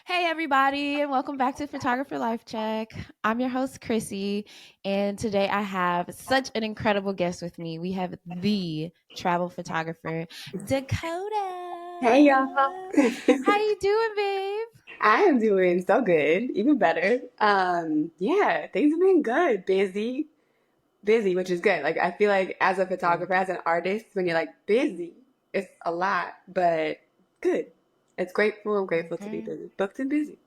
Hey, everybody, and welcome back to Photographer Life Check. I'm your host, Chrissy, and today I have such an incredible guest with me. We have the travel photographer, Hey y'all. Dakotah. How you doing, babe? I am doing so good, even better. Yeah, things have been good. Busy, which is good. Like I feel like as a photographer, Good. as an artist, when you're like busy, it's a lot, but good. It's grateful. I'm grateful to be Okay. busy. Booked and busy.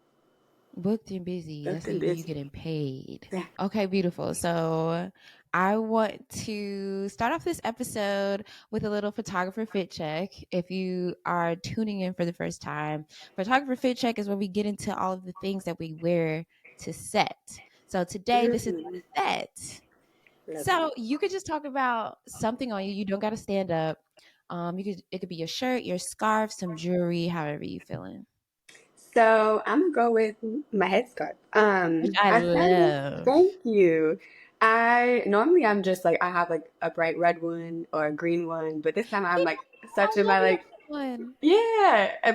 Booked and busy. Booked That's and when you busy. getting paid. Yeah. Okay, beautiful. So I want to start off this episode with a little photographer fit check. If you are tuning in for the first time, photographer fit check is where we get into all of the things that we wear to set. So today, this is Mm, the set. love it. So you could just talk about something on you. You don't got to stand up. It could be your shirt, your scarf, some jewelry, however you feeling. So I'm gonna go with my headscarf. Which I I found this. love. Thank you. I normally I'm just like I have like a bright red one or a green one, but this time I'm like I such in love my your like one.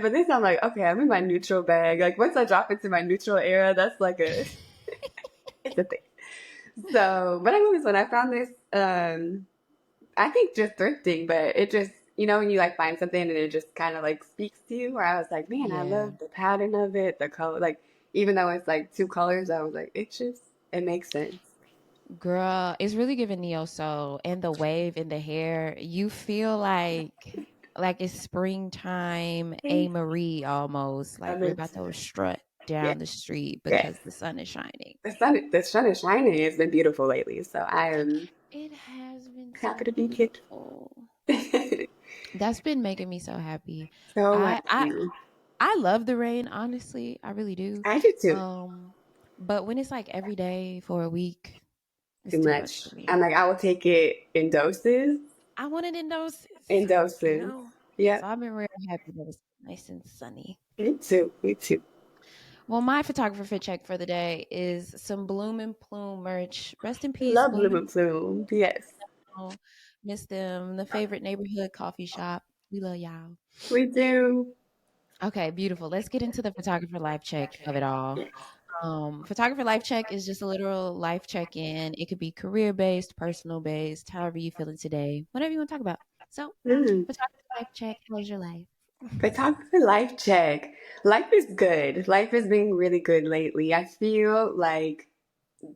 but this time I'm like okay, I'm in my neutral bag. Like once I drop into my neutral era, that's like a it's a thing. So, but I love this one. I found this. I think just thrifting, but it just, when you like find something and it just kind of like speaks to you. Where I was like, man, I Yeah. love the pattern of it, the color. Like, even though it's like two colors, I was like, it makes sense. Girl, it's really giving neo soul and the wave in the hair. You feel like it's springtime, A Marie almost. I Like we're mean, about to strut yeah, down the street yeah. because the sun is shining. The sun is shining. It's been beautiful lately, so I am It has been happy so to be here. beautiful. That's been making me so happy. So I I happy. I love the rain, honestly. I really do. I do too. Um, but when it's like every day for a week, it's Too too much much. for I'm me. like, I will take it in doses. I wanted in In doses, you doses. know? So Yep. I've been real happy that it's nice and sunny. Me too. Me too. Well, my photographer fit check for the day is some Bloom and Plume merch. Rest in I peace, love Bloom Bloom and and Plume. Yes. Plume. Miss them. The favorite neighborhood coffee shop. We love y'all. We do. Okay, beautiful. Let's get into the photographer life check of it all. Photographer life check is just a literal life check in. It could be career based, personal based, however you feeling today, whatever you want to talk about. So, Mm. photographer life check. How's your life? Photographer life check. Life is good. Life has been really good lately. I feel like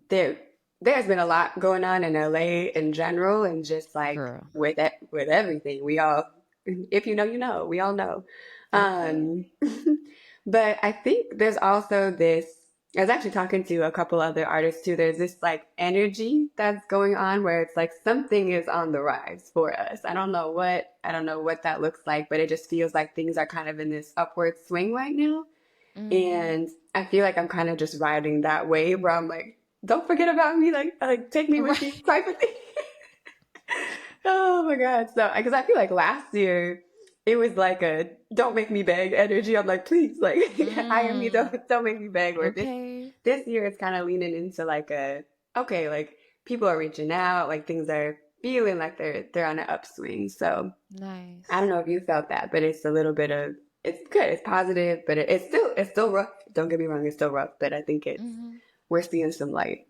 there there's been a lot going on in LA in general and just like Girl. with everything. We all if you know, you know. We all know. Okay. Um but I think there's also this I was actually talking to a couple other artists too. There's this like energy that's going on where it's like something is on the rise for us. I don't know what that looks like, but it just feels like things are kind of in this upward swing right now. Mm. And I feel like I'm kind of just riding that wave where I'm like, don't forget about me, like take me with you Right. type of thing. Oh my God. So, because I feel like last year it was like a don't make me beg energy. I'm like, please, like, I am you, Mm. don't make me beg. Or Okay. this year it's kind of leaning into like okay, like people are reaching out, like things are feeling like they're on an upswing. So I don't Nice. know if you felt that, but it's a little bit of, it's good, it's positive, but it's still rough. Don't get me wrong, it's still rough, but I think Hmm. we're seeing some light.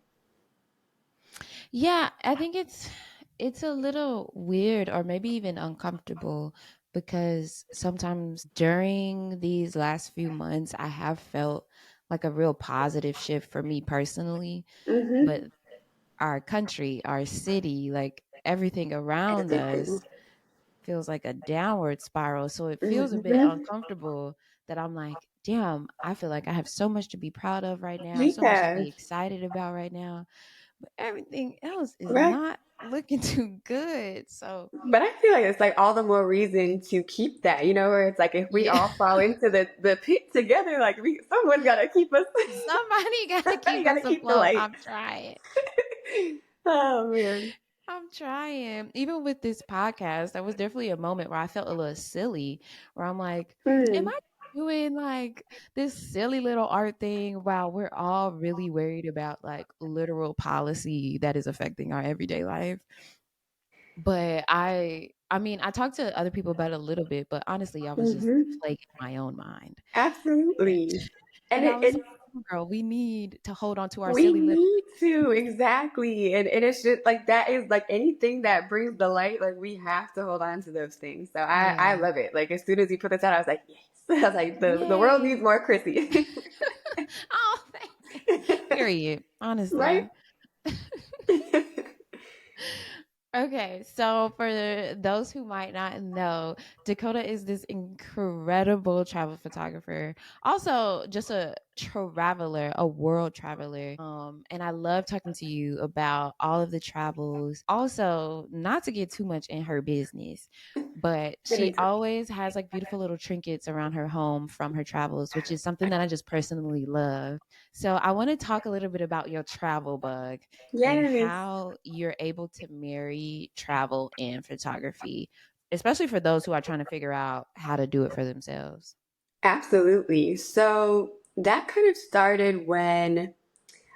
Yeah, I think it's a little weird or maybe even uncomfortable because sometimes during these last few months I have felt like a real positive shift for me personally, Mm-hmm. but our country, our city, like everything around Everything. us feels like a downward spiral. So it feels a bit Mm-hmm. uncomfortable that I'm like, damn, I feel like I have so much to be proud of right now, so much to Yeah, be excited about right now, but everything else is right. not looking too good. So, But I feel like it's like all the more reason to keep that, where it's like if we yeah, all fall into the pit together, like someone's got to keep us, somebody got to somebody keep got to us keep the afloat. light. I'm trying. Oh man. I'm trying. Even with this podcast, there was definitely a moment where I felt a little silly, where I'm like, am Hmm. I doing like this silly little art thing while we're all really worried about like literal policy that is affecting our everyday life? But I mean, I talked to other people about it a little bit, but honestly, I was just Mm-hmm. plaguing my own mind. Absolutely. And And I it, was it like, "Oh, girl, we need to hold on to our we silly little." need to, exactly. And it's just like that is like anything that brings the light, like we have to hold on to those things. So I Yeah. love it. Like as soon as you put this out, I was like, yes. I was like, the world needs Yay. more Chrissy. Oh, thank you. Period. Right? Honestly. Okay, so for those who might not know, Dakotah is this incredible travel photographer. Also, just a traveler, a world traveler. And I love talking to you about all of the travels. Also, not to get too much in her business, but Get she into it. always has like beautiful little trinkets around her home from her travels, which is something that I just personally love. So I want to talk a little bit about your travel bug and Yes. how you're able to marry travel and photography, especially for those who are trying to figure out how to do it for themselves. Absolutely. So that kind of started when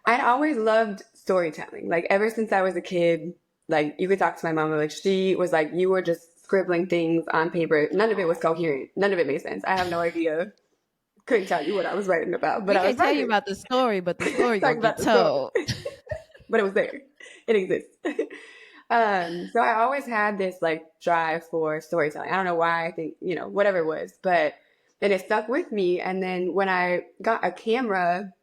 I'd always loved storytelling. Like ever since I was a kid, like you could talk to my mom, like she was like, you were just scribbling things on paper. None of it was coherent. None of it made sense. I have no idea. Couldn't tell you what I was writing about, but We I was can tell you writing. about the story, but the story Talking gonna about get the story. told. But it was there. It exists. So I always had this like drive for storytelling. I don't know why. I think, whatever it was, but then it stuck with me. And then when I got a camera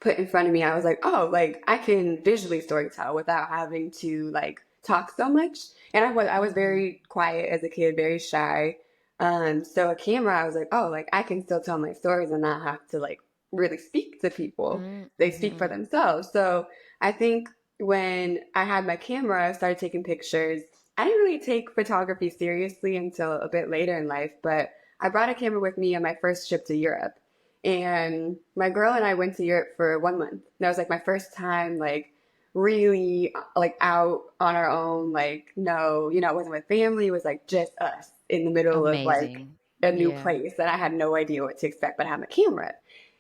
put in front of me, I was like, oh, like I can visually storytell without having to like talk so much. And I was Mhm. very quiet as a kid, very shy. So a camera, I was like, oh, like I can still tell my stories and not have to like really speak to people. They speak for Mhm. themselves. So I think when I had my camera, I started taking pictures. I didn't really take photography seriously until a bit later in life, but I brought a camera with me on my first trip to Europe. And my girl and I went to Europe for 1 month. That was like my first time, like really like out on our own. Like, no, it wasn't with family. It was like just us in the middle of like Amazing. a new Yeah. place. And I had no idea what to expect, but I had my camera.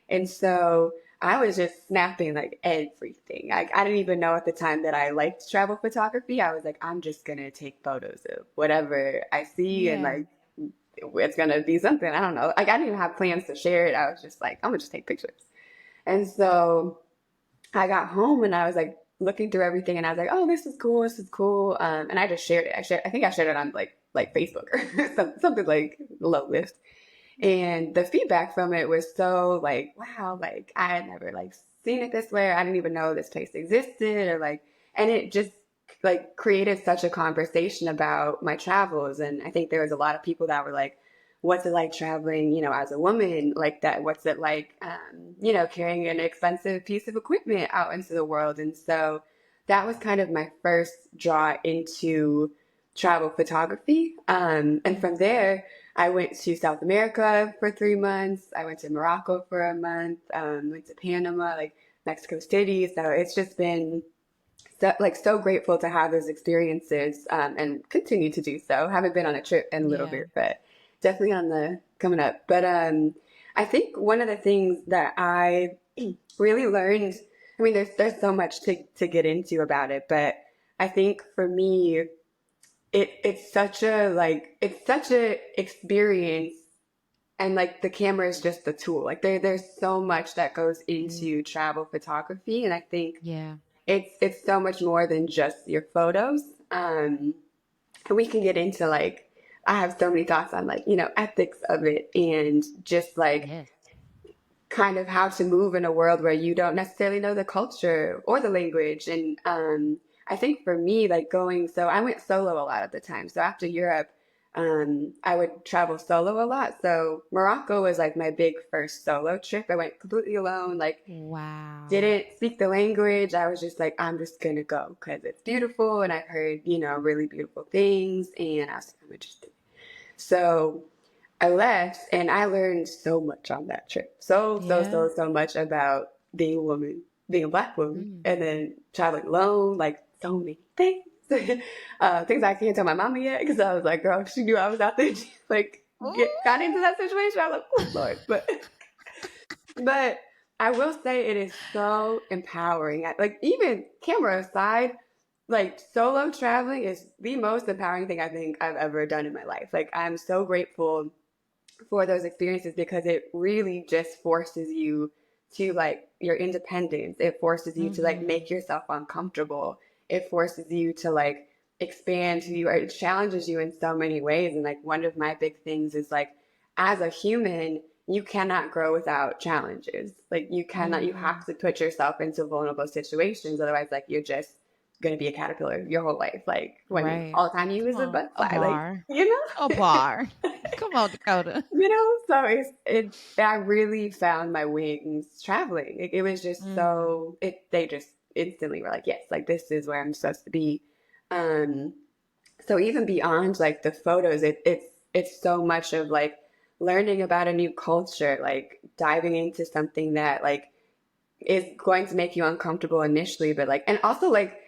And so I was just snapping like everything. Like, I didn't even know at the time that I liked travel photography. I was like, I'm just going to take photos of whatever I see and Yeah. like it's gonna be something. I don't know. Like I didn't even have plans to share it. I was just like, I'm gonna just take pictures. And so I got home and I was like looking through everything and I was like, oh, this is cool. This is cool. And I just shared it. I think I shared it on like Facebook or something like low list. And the feedback from it was so like, wow, like I had never like seen it this way. I didn't even know this place existed or like, and it just like created such a conversation about my travels. And I think there was a lot of people that were like, what's it like traveling, as a woman like that? What's it like, carrying an expensive piece of equipment out into the world? And so that was kind of my first draw into travel photography. And from there, I went to South America for 3 months. I went to Morocco for a month. Went to Panama, like Mexico City. So it's just been so grateful to have those experiences and continue to do so. Haven't been on a trip in a little Yeah. bit, but definitely on the coming up. But I think one of the things that I really learned. I mean, there's so much to get into about it, but I think for me, it's such a experience and like the camera is just the tool. Like there's so much that goes Mm. into travel photography, and I think Yeah. it's so much more than just your photos. And we can get into like I have so many thoughts on like ethics of it and just like Yes. kind of how to move in a world where you don't necessarily know the culture or the language. And I think for me, like so I went solo a lot at the time. So after Europe, I would travel solo a lot. So Morocco was like my big first solo trip. I went completely alone, like Wow. didn't speak the language. I was just like, I'm just gonna go because it's beautiful and I've heard, really beautiful things and I was like, I'm interested. So I left and I learned so much on that trip. So, so, Yeah. so, so much about being a woman, being a black woman, Mm. and then traveling alone, like so many things. Things I can't tell my mama yet because I was like, girl, she knew I was out there, she, like got into Ooh. that situation. I was like, oh Lord, but I will say it is so empowering. Like even camera aside, like solo traveling is the most empowering thing I think I've ever done in my life. Like I'm so grateful for those experiences because it really just forces you to like your independence. It forces you to like Mm-hmm. make yourself uncomfortable. It forces you to like expand who you are. It challenges you in so many ways. And like one of my big things is like as a human, you cannot grow without challenges. Like you cannot, you Mm-hmm. have to put yourself into vulnerable situations. Otherwise, like you're just going to be a caterpillar your whole life. Like when Right. all the time you Come was a on. A butterfly, like, bar. you A know? bar. Come on, Dakota. You know, so I really found my wings traveling. It was just Mm. so they just instantly were like, yes, like this is where I'm supposed to be. Um, so even beyond like the photos, it's so much of like learning about a new culture, like diving into something that like is going to make you uncomfortable initially, but like, and also like,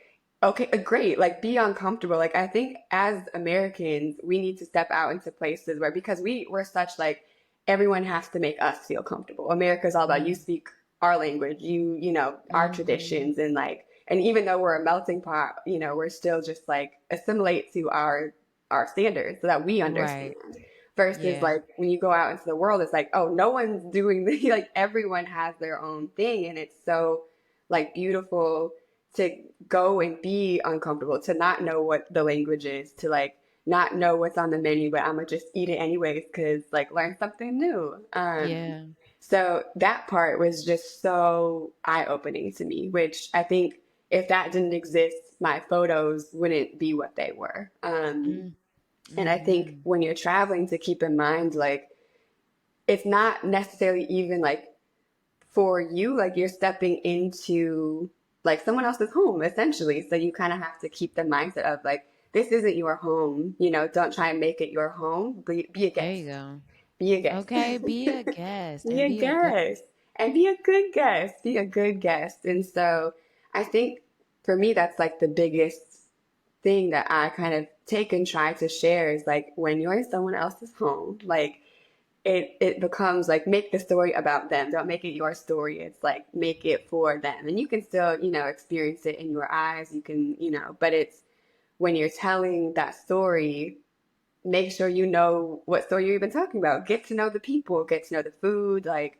okay, great, like be uncomfortable. Like, I think as Americans, we need to step out into places where, because we're such like, everyone has to make us feel comfortable. America's all about you Mm. speak our language, you know, our Mm-hmm. traditions, and like, and even though we're a melting pot, you know, we're still just like assimilate to our standards so that we understand Right. versus Yeah. like when you go out into the world it's like, oh, no one's doing the like everyone has their own thing, and it's so like beautiful to go and be uncomfortable, to not know what the language is, to like not know what's on the menu, but I'm gonna just eat it anyways because like learn something new. Yeah. So that part was just so eye-opening to me, which I think if that didn't exist, my photos wouldn't be what they were. And I think Mm-hmm. when you're traveling, to keep in mind, like, it's not necessarily even like for you, like, you're stepping into like someone else's home, essentially. So you kind of have to keep the mindset of like, this isn't your home, you know, don't try and make it your home. Be a There you guest. go. Be a guest. Okay, be a guest Be and a be a good. guest. And be a good guest. Be a good guest. And so I think for me, that's like the biggest thing that I kind of take and try to share is like when you're in someone else's home, like it becomes like make the story about them. Don't make it your story. It's like make it for them. And you can still, you know, experience it in your eyes. You can, you know, but it's when you're telling that story, make sure you know what story you're even talking about. Get to know the people, get to know the food. Like,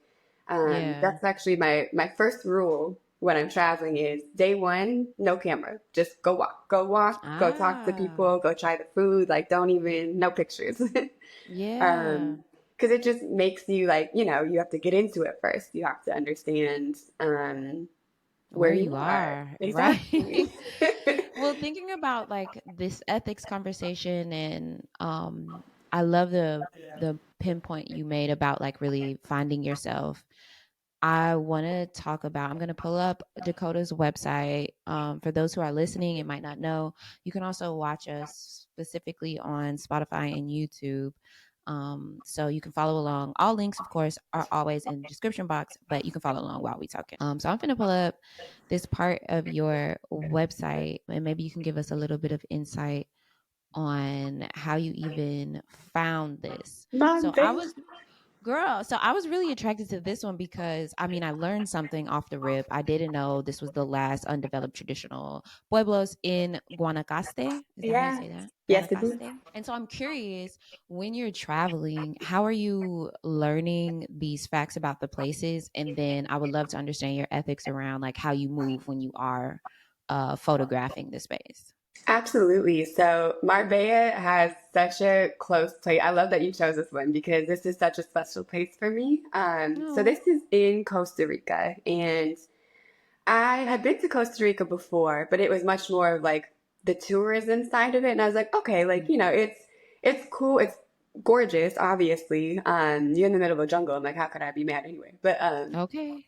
Yeah. that's actually my first rule when I'm traveling is day one, no camera. Just go walk, go talk to Ah. people, go try the food. Like, don't even, no pictures. Yeah. Because it just makes you like, you know, you have to get into it first. You have to understand where Where you you are. are, right? Exactly. Well, thinking about like this ethics conversation and I love the pinpoint you made about like really finding yourself. I want to talk about, I'm going to pull up Dakotah's website. For those who are listening and might not know, you can also watch us specifically on Spotify and YouTube. So you can follow along. All links, of course, are always in the description box, but you can follow along while we talking. So I'm going to pull up this part of your website and maybe you can give us a little bit of insight on how you even found this. My So I baby. was Girl, so I was really attracted to this one because I mean I learned something off the rip. I didn't know this was the last undeveloped traditional pueblos in Guanacaste. Is that how you Yeah. say that? Yes, it is. Guanacaste. And so I'm curious, when you're traveling, how are you learning these facts about the places? And then I would love to understand your ethics around like how you move when you are photographing the space. Absolutely. So Marbella has such a close place. I love that you chose this one because this is such a special place for me. So Oh, this is in Costa Rica, and I had been to Costa Rica before, but it was much more of like the tourism side of it. And I was like, okay, like, you know, it's cool, it's gorgeous, obviously. You're in the middle of a jungle. I'm like, how could I be mad anyway? okay.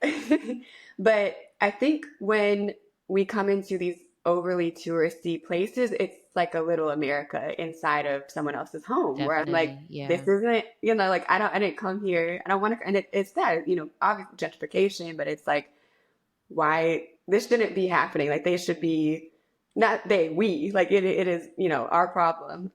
But I think when we come into these overly touristy places, it's like a little America inside of someone else's home where I'm like, Definitely. this Yeah. isn't, you know, like I didn't come here. I don't want to, and it's that, you know, obviously gentrification, but it's like, why this shouldn't be happening. Like they should be not they, we, like it is, you know, our problem.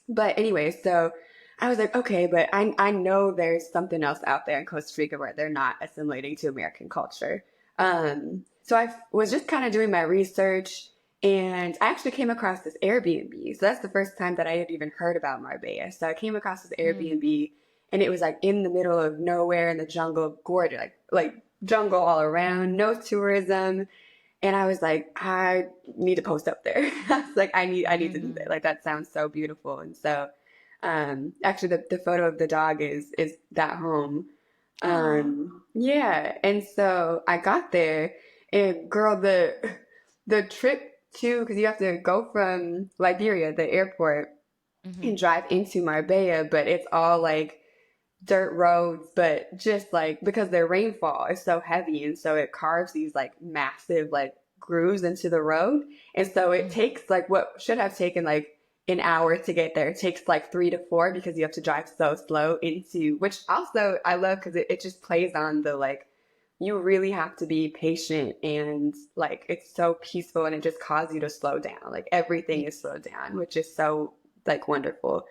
But anyway, so I was like, okay, but I know there's something else out there in Costa Rica where they're not assimilating to American culture. So I was just kind of doing my research, and I actually came across this Airbnb. So that's the first time that I had even heard about Marbella. So I came across this Mm. Airbnb, and it was like in the middle of nowhere in the jungle, gorgeous, like jungle all around, no tourism. And I was like, I need to post up there. I was like, I need to do that. Mm. Like that sounds so beautiful. And so, actually, the photo of the dog is that home. Aw. Yeah. And so I got there, and girl, the trip to, because you have to go from Liberia, the airport, Mm-hmm. and drive into Marbella, but it's all like dirt roads, but just like because the rainfall is so heavy, and so it carves these like massive like grooves into the road, and so it Mm-hmm. takes like what should have taken like an hour to get there, it takes like 3 to 4 because you have to drive so slow into, which also I love because it just plays on the like, you really have to be patient, and like it's so peaceful, and it just causes you to slow down, like everything Yeah. is slowed down, which is so like wonderful.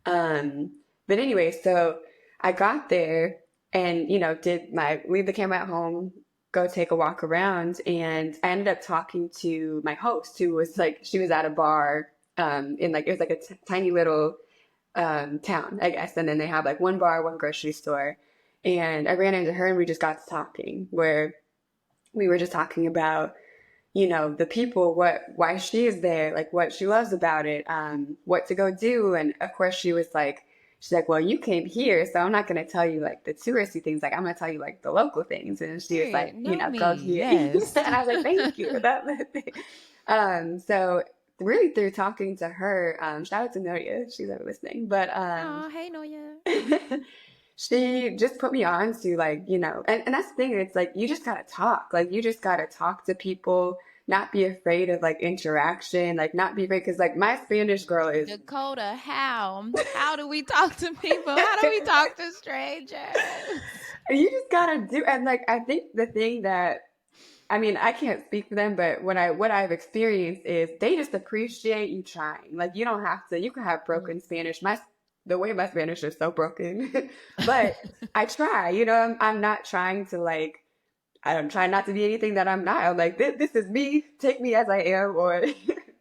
But anyway, so I got there and, did my leave the camera at home, go take a walk around, and I ended up talking to my host who was like, she was at a bar, in like, it was like a tiny little, town, I guess. And then they have like one bar, one grocery store. And I ran into her and we just got to talking, where we were just talking about, the people, why she is there, like what she loves about it, what to go do. And of course she's like, well, you came here, so I'm not going to tell you like the touristy things. Like I'm going to tell you like the local things. And she was like, Period. Know go me. here. Yes. And I was like, thank you. So really through talking to her, shout out to Noria if she's ever listening, but, Oh, hey, Noya. she just put me on to like, and that's the thing. It's like, you just gotta talk. Like, you just gotta talk to people, not be afraid of like interaction, like not be afraid. Cause like my Spanish girl is, Dakotah, how? How do we talk to people? How do we talk to strangers? you just gotta do. And like, I think the thing that, I mean, I can't speak for them, but what I've experienced is they just appreciate you trying. Like you don't have to. You can have broken Spanish. The way my Spanish is so broken, but I try. I'm not trying to like. I'm trying not to be anything that I'm not. I'm like this is me. Take me as I am, or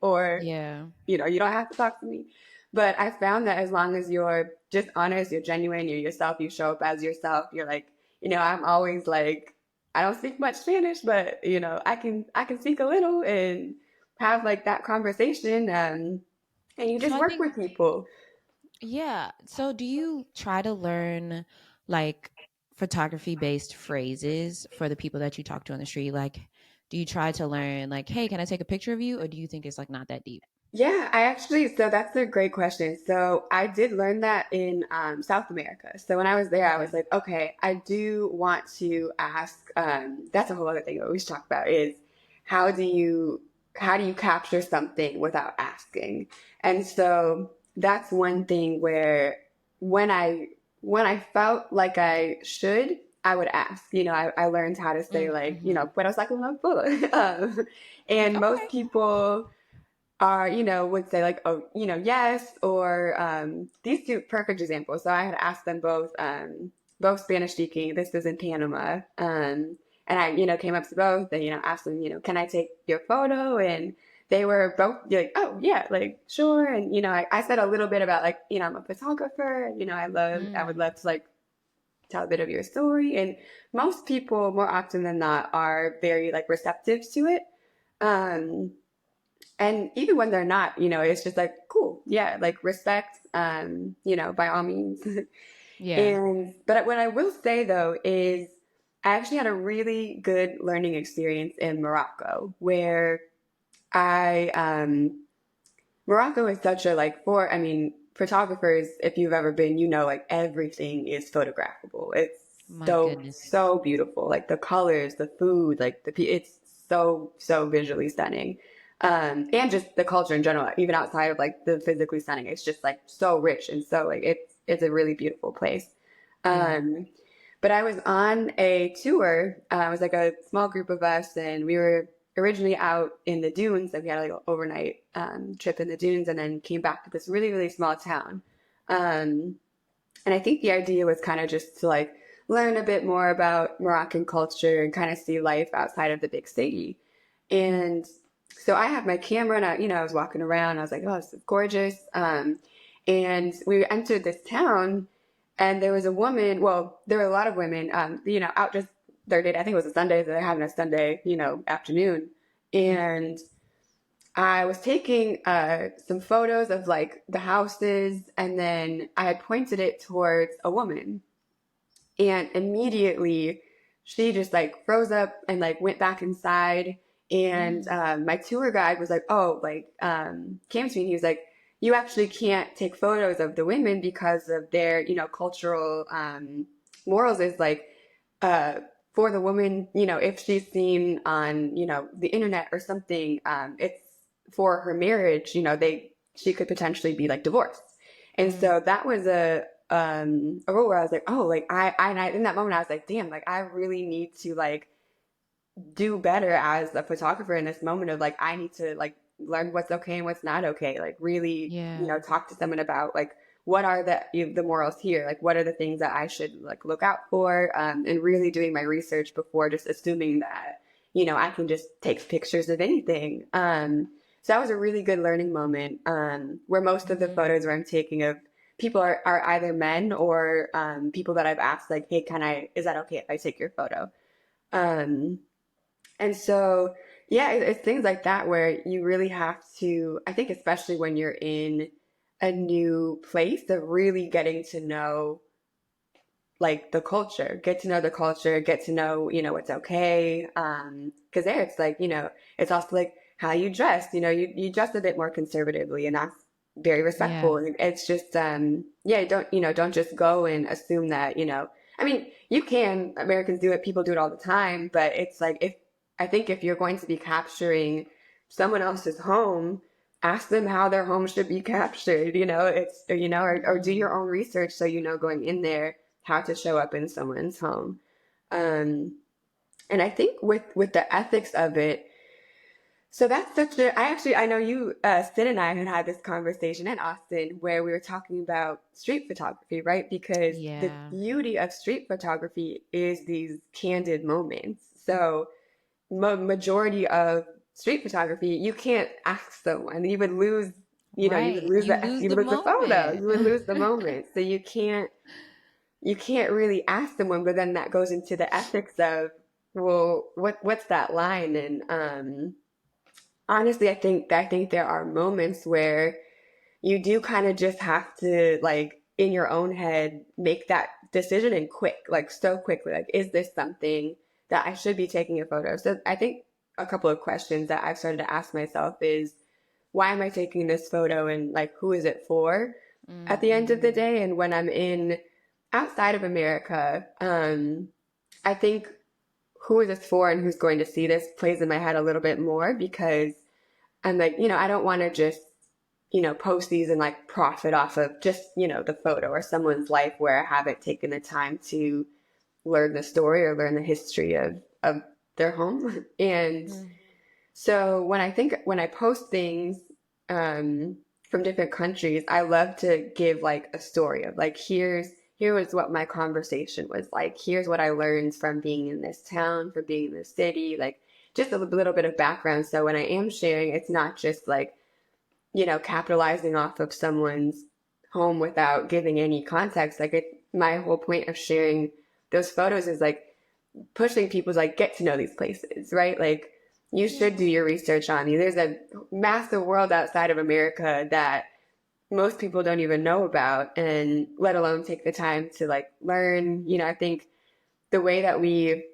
or Yeah. you don't have to talk to me. But I found that as long as you're just honest, you're genuine, you're yourself, you show up as yourself, you're like, I'm always like, I don't speak much Spanish, but I can speak a little and have like that conversation, and you So just I work think, with people. yeah. So do you try to learn like photography based phrases for the people that you talk to on the street? Like, do you try to learn like, hey, can I take a picture of you? Or do you think it's like not that deep? Yeah, so that's a great question. So I did learn that in, South America. So when I was there, I Okay. was like, okay, I do want to ask. That's a whole other thing that we should talk about is how do you how do you capture something without asking? And so that's one thing where when I when I felt like I should, I would ask. I learned how to say like, Mm-hmm. "Puedo sacar una foto?" And most Okay. people are, would say like, oh, yes, or, these two perfect examples. So I had asked them both Spanish speaking. This was in Panama. And I, came up to both and, asked them, can I take your photo? And they were both like, oh yeah, like sure. And, I said a little bit about like, I'm a photographer, I would Mm. love to like tell a bit of your story. And most people, more often than not, are very like receptive to it. Um, and even when they're not, it's just like cool, yeah, like respect, by all means. Yeah. And but what I will say though is I actually had a really good learning experience in Morocco, where I Morocco is such a like, for I mean, photographers, if you've ever been, like everything is photographable. It's My goodness. so beautiful, like the colors, the food, like it's so visually stunning. And just the culture in general, even outside of like the physically stunning, it's just like so rich, and so like it's a really beautiful place. Yeah. Um, but I was on a tour. It was like a small group of us, and we were originally out in the dunes. Like we had like an overnight, trip in the dunes, and then came back to this really small town. Um, and I think the idea was kind of just to like learn a bit more about Moroccan culture and kind of see life outside of the big city. And so I had my camera, and I was walking around. I was like, oh, this is gorgeous. And we entered this town, And there was a woman, well, there were a lot of women, out just their date. I think it was a Sunday, so they're having a Sunday, afternoon. And I was taking some photos of like the houses, and then I had pointed it towards a woman. And immediately she just like froze up and like went back inside. And my tour guide was like, oh, like, came to me and he was like, you actually can't take photos of the women because of their, cultural morals is like, uh, for the woman, if she's seen on, the internet or something, it's for her marriage, she could potentially be like divorced. And so that was a role where I was like, oh, like and in that moment I was like, damn, like I really need to like do better as a photographer in this moment of like I need to like learn what's okay and what's not okay. Like really, Yeah. talk to someone about like what are the morals here? Like what are the things that I should like look out for? And really doing my research before just assuming that, I can just take pictures of anything. So that was a really good learning moment, where most of the photos where I'm taking of people are either men or people that I've asked like, hey, is that okay if I take your photo? Um, and so, yeah, it's things like that where you really have to, I think, especially when you're in a new place, of really getting to know like the culture, get to know the culture, get to know, what's okay. Cause there it's like, it's also like how you dress, you dress a bit more conservatively and that's very Yeah. respectful. And it's just, yeah, don't just go and assume that, I mean, you can, Americans do it, people do it all the time, but it's like, I think if you're going to be capturing someone else's home, ask them how their home should be captured, or do your own research so going in there how to show up in someone's home. Um, and I think with the ethics of it, so that's I know you, Sid and I had this conversation in Austin where we were talking about street photography, right? Because the Yeah. beauty of street photography is these candid moments. So majority of street photography, you can't ask someone. Right. You lose You the would lose the photo. moment. You would lose the moment. So you can't really ask someone, but then that goes into the ethics of, well, what's that line? And honestly, I think there are moments where you do kind of just have to like in your own head make that decision and quick, like so quickly, like is this something that I should be taking a photo? So I think a couple of questions that I've started to ask myself is why am I taking this photo and like who is it for at the end of the Mm-hmm. day? And when I'm in outside of America, I think who is this for and who's going to see this plays in my head a little bit more because I'm like, I don't want to just, post these and like profit off of just, the photo or someone's life where I haven't taken the time to learn the story or learn the history of their home. And so when I post things from different countries, I love to give like a story of like here was what my conversation was like. Here's what I learned from being in this town, from being in this city, like just a little bit of background. So when I am sharing, it's not just like, capitalizing off of someone's home without giving any context. Like my whole point of sharing those photos is like pushing people to like get to know these places, right? Like you should do your research on you. There's a massive world outside of America that most people don't even know about and let alone take the time to like learn. I think the way that we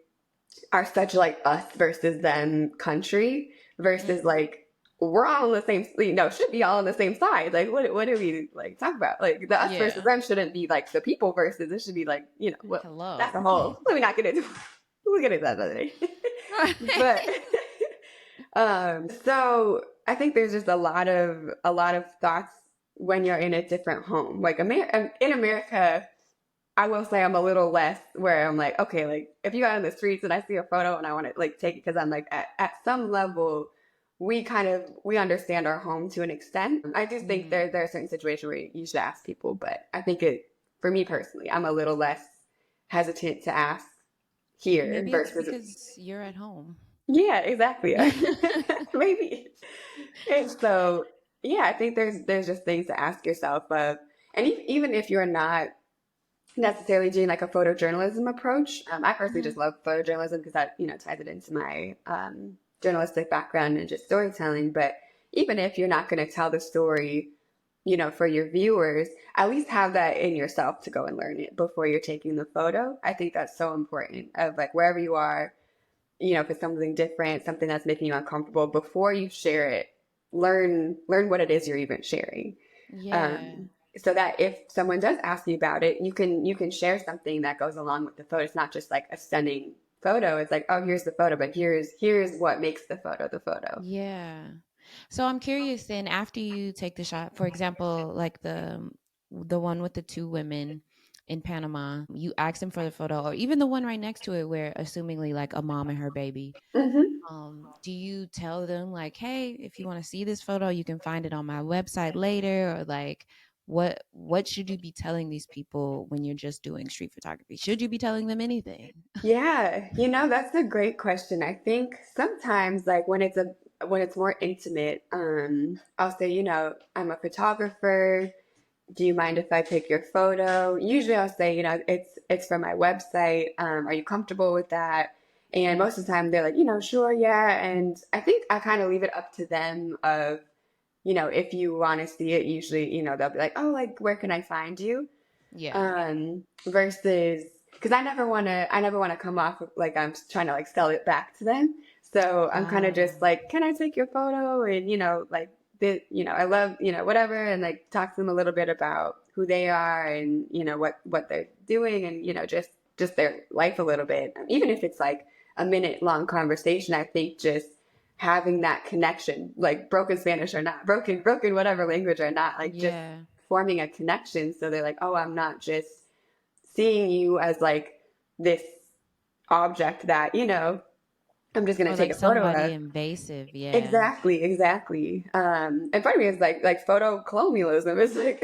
are such like us versus them country versus like we're all on the same, should be all on the same side. Like what do we like talk about? Like the us versus Yeah. them shouldn't be like the people versus it should be like, what Hello. that's a whole, let me not get into we'll get into that another day. But so I think there's just a lot of thoughts when you're in a different home. Like in America, I will say I'm a little less where I'm like, okay, like if you out in the streets and I see a photo and I want to like take it because I'm like at some level we understand our home to an extent. I do think there are certain situations where you should ask people, but I think for me personally, I'm a little less hesitant to ask here Maybe it's versus because you're at home. yeah, exactly. Maybe. And so, yeah, I think there's just things to ask yourself of, and even if you're not necessarily doing like a photojournalism approach. I personally Hmm. just love photojournalism because that, ties it into my journalistic background and just storytelling. But even if you're not going to tell the story, for your viewers, at least have that in yourself to go and learn it before you're taking the photo. I think that's so important of like wherever you are, if it's something different, something that's making you uncomfortable, before you share it, learn what it is you're even sharing. Yeah. So that if someone does ask you about it, you can share something that goes along with the photo. It's not just like a stunning photo. It's like, oh, here's the photo, but here's what makes the photo the photo. Yeah. So I'm curious then, after you take the shot, for example, like the one with the two women in Panama, you ask them for the photo, or even the one right next to it where assumingly like a mom and her baby. Hmm. Do you tell them like, hey, if you want to see this photo, you can find it on my website later, or like what should you be telling these people when you're just doing street photography? Should you be telling them anything? Yeah, that's a great question. I think sometimes like when it's more intimate, I'll say, I'm a photographer. Do you mind if I take your photo? Usually I'll say, it's from my website. Are you comfortable with that? And Mm. most of the time they're like, sure, yeah. And I think I kind of leave it up to them of, if you want to see it, usually, they'll be like, oh, like, where can I find you? Yeah. Versus, because I never want to come off like I'm trying to like sell it back to them. So I'm kind of Ah, just like, can I take your photo? And like I love whatever, and like talk to them a little bit about who they are and what they're doing, and just their life a little bit. Even if it's like a minute long conversation, I think just having that connection, like broken Spanish or not, broken whatever language or not, like just yeah. forming a connection, so they're like, oh, I'm not just seeing you as like this object that I'm just gonna Or take like a photo somebody of. invasive, yeah. Exactly. And part of me is like photo colonialism is like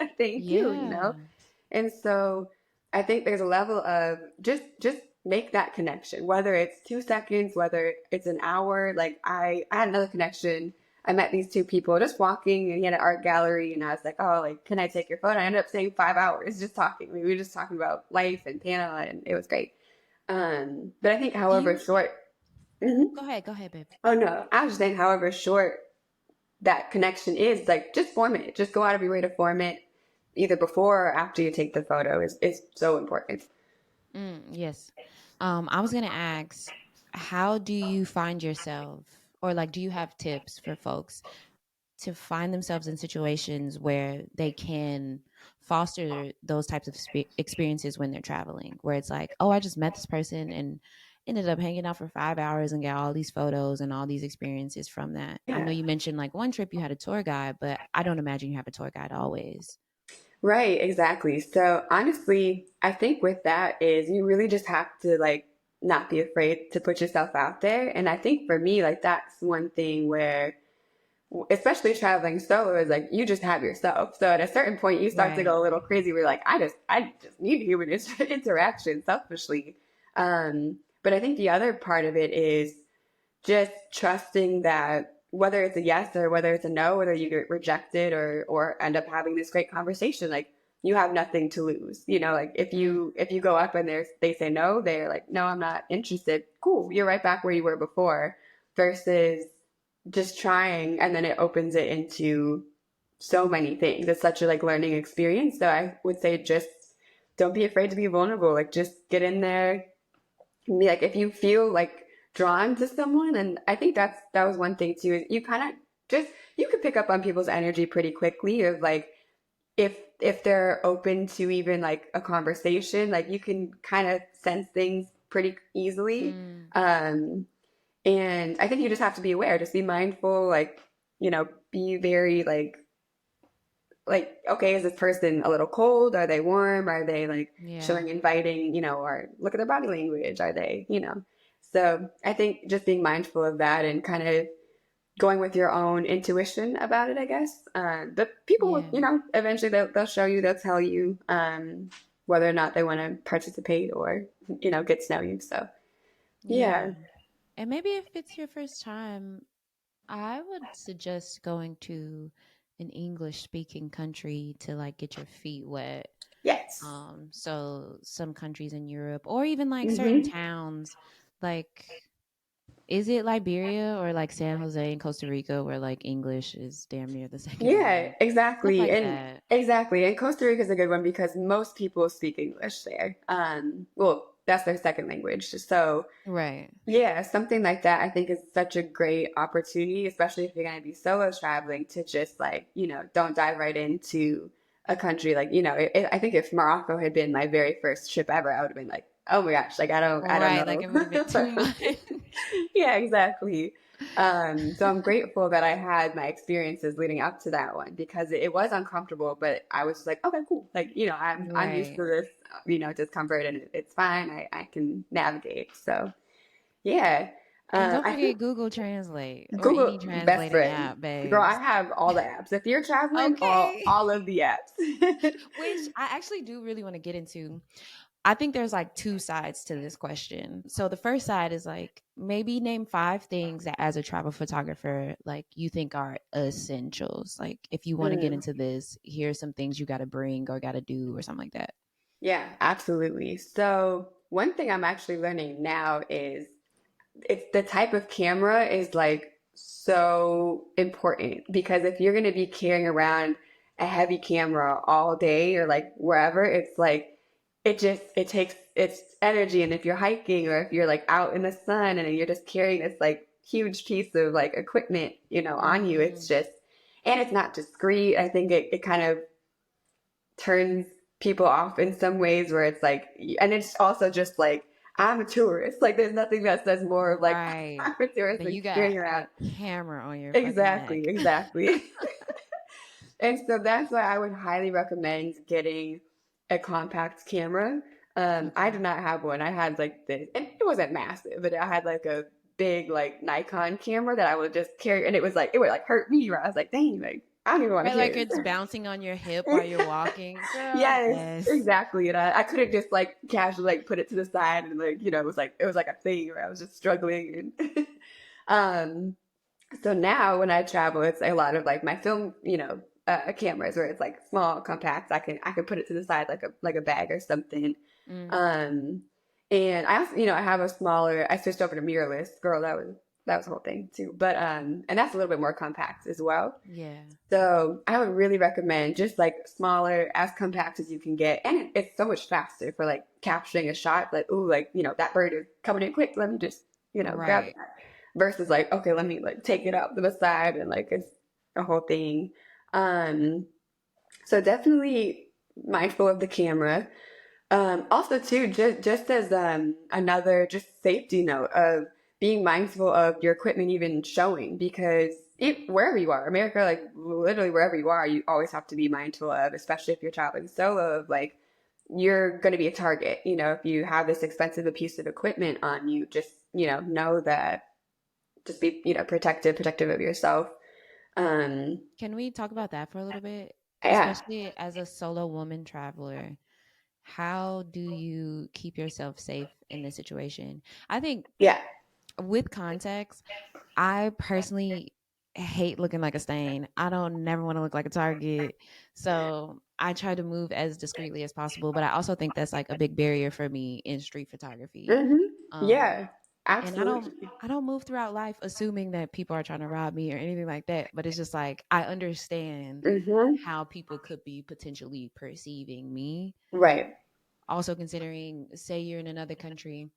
a thing too. Yeah. And so I think there's a level of just make that connection, whether it's 2 seconds, whether it's an hour. Like I had another connection. I met these two people just walking, and he had an art gallery, and I was like, oh, like, can I take your photo? I ended up staying 5 hours just talking. We were just talking about life and Panama, and it was great. But I think, Do however you short. Mhm. go ahead, babe. Oh no, I was just saying, however short that connection is, like, just form it. Just go out of your way to form it, either before or after you take the photo. Is so important. Yes. I was gonna ask, how do you find yourself, or like, do you have tips for folks to find themselves in situations where they can foster those types of experiences when they're traveling, where it's like, oh, I just met this person and ended up hanging out for 5 hours and got all these photos and all these experiences from that. I know Yeah. you mentioned like one trip you had a tour guide, but I don't imagine you have a tour guide always. Right, exactly. So honestly, I think with that is you really just have to like not be afraid to put yourself out there. And I think for me, like that's one thing where, especially traveling solo, is like you just have yourself. So at a certain point, you start to Right. go a little crazy. We're like, I just need human interaction selfishly. But I think the other part of it is just trusting that whether it's a yes or whether it's a no, whether you get rejected or end up having this great conversation, like you have nothing to lose. Like if Mm, you go up and they say no, they're like, no, I'm not interested. Cool, you're right back where you were before. Versus just trying, and then it opens it into so many things. It's such a like learning experience. So I would say just don't be afraid to be vulnerable. Like just get in there, be like, if you feel like drawn to someone, and I think that was one thing too, is you kind of just you could pick up on people's energy pretty quickly of like if they're open to even like a conversation, like you can kind of sense things pretty easily. mm, And I think you just have to be aware, just be mindful, like, be very like, okay, is this person a little cold? Are they warm? Are they like yeah. showing inviting, or look at their body language? Are they? So I think just being mindful of that and kind of going with your own intuition about it, I guess. But people, Yeah. eventually they'll show you, they'll tell you whether or not they want to participate or, get to know you. So, Yeah. yeah. And maybe if it's your first time, I would suggest going to an English speaking country to like get your feet wet. Yes. So some countries in Europe or even like certain Hmm. towns, like is it Liberia or like San Jose in Costa Rica where like English is damn near the second Yeah, language? Stuff exactly. like And that. exactly. And Costa Rica is a good one because most people speak English there. Well, that's their second language. So Right. yeah, something like that I think is such a great opportunity, especially if you're going to be solo traveling to just like, don't dive right into a country like, I think if Morocco had been my very first trip ever, I would have been like, oh my gosh, like I don't Right. Like know. it would have been too much. Yeah, exactly. So I'm grateful that I had my experiences leading up to that one because it was uncomfortable, but I was just like, okay, cool. Like, I'm used Right. to this, discomfort and it's fine. I can navigate. So yeah. And don't I forget think Google Translate or any Google best translating friend. app, Girl, I babes. have all the apps. If you're traveling, Okay. all of the apps. Which I actually do really want to get into. I think there's like two sides to this question. So the first side is like maybe name five things that as a travel photographer like you think are essentials. Like if you want to get Mm, into this, here's some things you got to bring or got to do or something like that. yeah, absolutely. So one thing I'm actually learning now is it's the type of camera is like so important because if you're going to be carrying around a heavy camera all day or like wherever, it's like it takes its energy. And if you're hiking or if you're like out in the sun and you're just carrying this like huge piece of like equipment, on you, it's Mm, just, and it's not discreet. I think it kind of turns people off in some ways where it's like, and it's also just like, I'm a tourist. Like, there's nothing that says more of like, right. I'm a tourist Then than you got carrying around. a camera on your fucking neck. Exactly, exactly. And so that's why I would highly recommend getting a compact camera. I Okay. did not have one. I had like this, and it wasn't massive, but I had like a big like Nikon camera that I would just carry, and it was like it would like hurt me. Where I was like, dang, like I don't even want to Right, like carry it's this. bouncing on your hip while you're walking. Girl, Yes, yes. exactly. And I couldn't just like casually like put it to the side and like, it was like a thing where I was just struggling and um so now when I travel it's a lot of like my film, cameras where it's like small, compact. I can put it to the side like a bag or something. Mm, Um and I also, I have a smaller I switched over to mirrorless. Girl, that was a whole thing too. But and that's a little bit more compact as well. yeah. So I would really recommend just like smaller, as compact as you can get, and it's so much faster for like capturing a shot. Like, ooh, like that bird is coming in quick. Let me just grab Right. that. Versus like, okay, let me like take it up to the side and like it's a whole thing. Um, so definitely mindful of the camera. Also, too, just as another just safety note of being mindful of your equipment even showing because wherever you are, America, like literally wherever you are, you always have to be mindful of, especially if you're traveling solo, of like you're going to be a target. If you have this expensive a piece of equipment on you, just know that just be protective of yourself. Um, Can we talk about that for a little bit? yeah, Especially as a solo woman traveler, how do you keep yourself safe in this situation? I think yeah. with context, I personally hate looking like a stain. I don't never want to look like a target. So I try to move as discreetly as possible, but I also think that's like a big barrier for me in street photography. Hmm. Um, Yeah, and I don't absolutely. I don't move throughout life assuming that people are trying to rob me or anything like that, but it's just like I understand Hmm. how people could be potentially perceiving me. Right. Also considering say you're in another country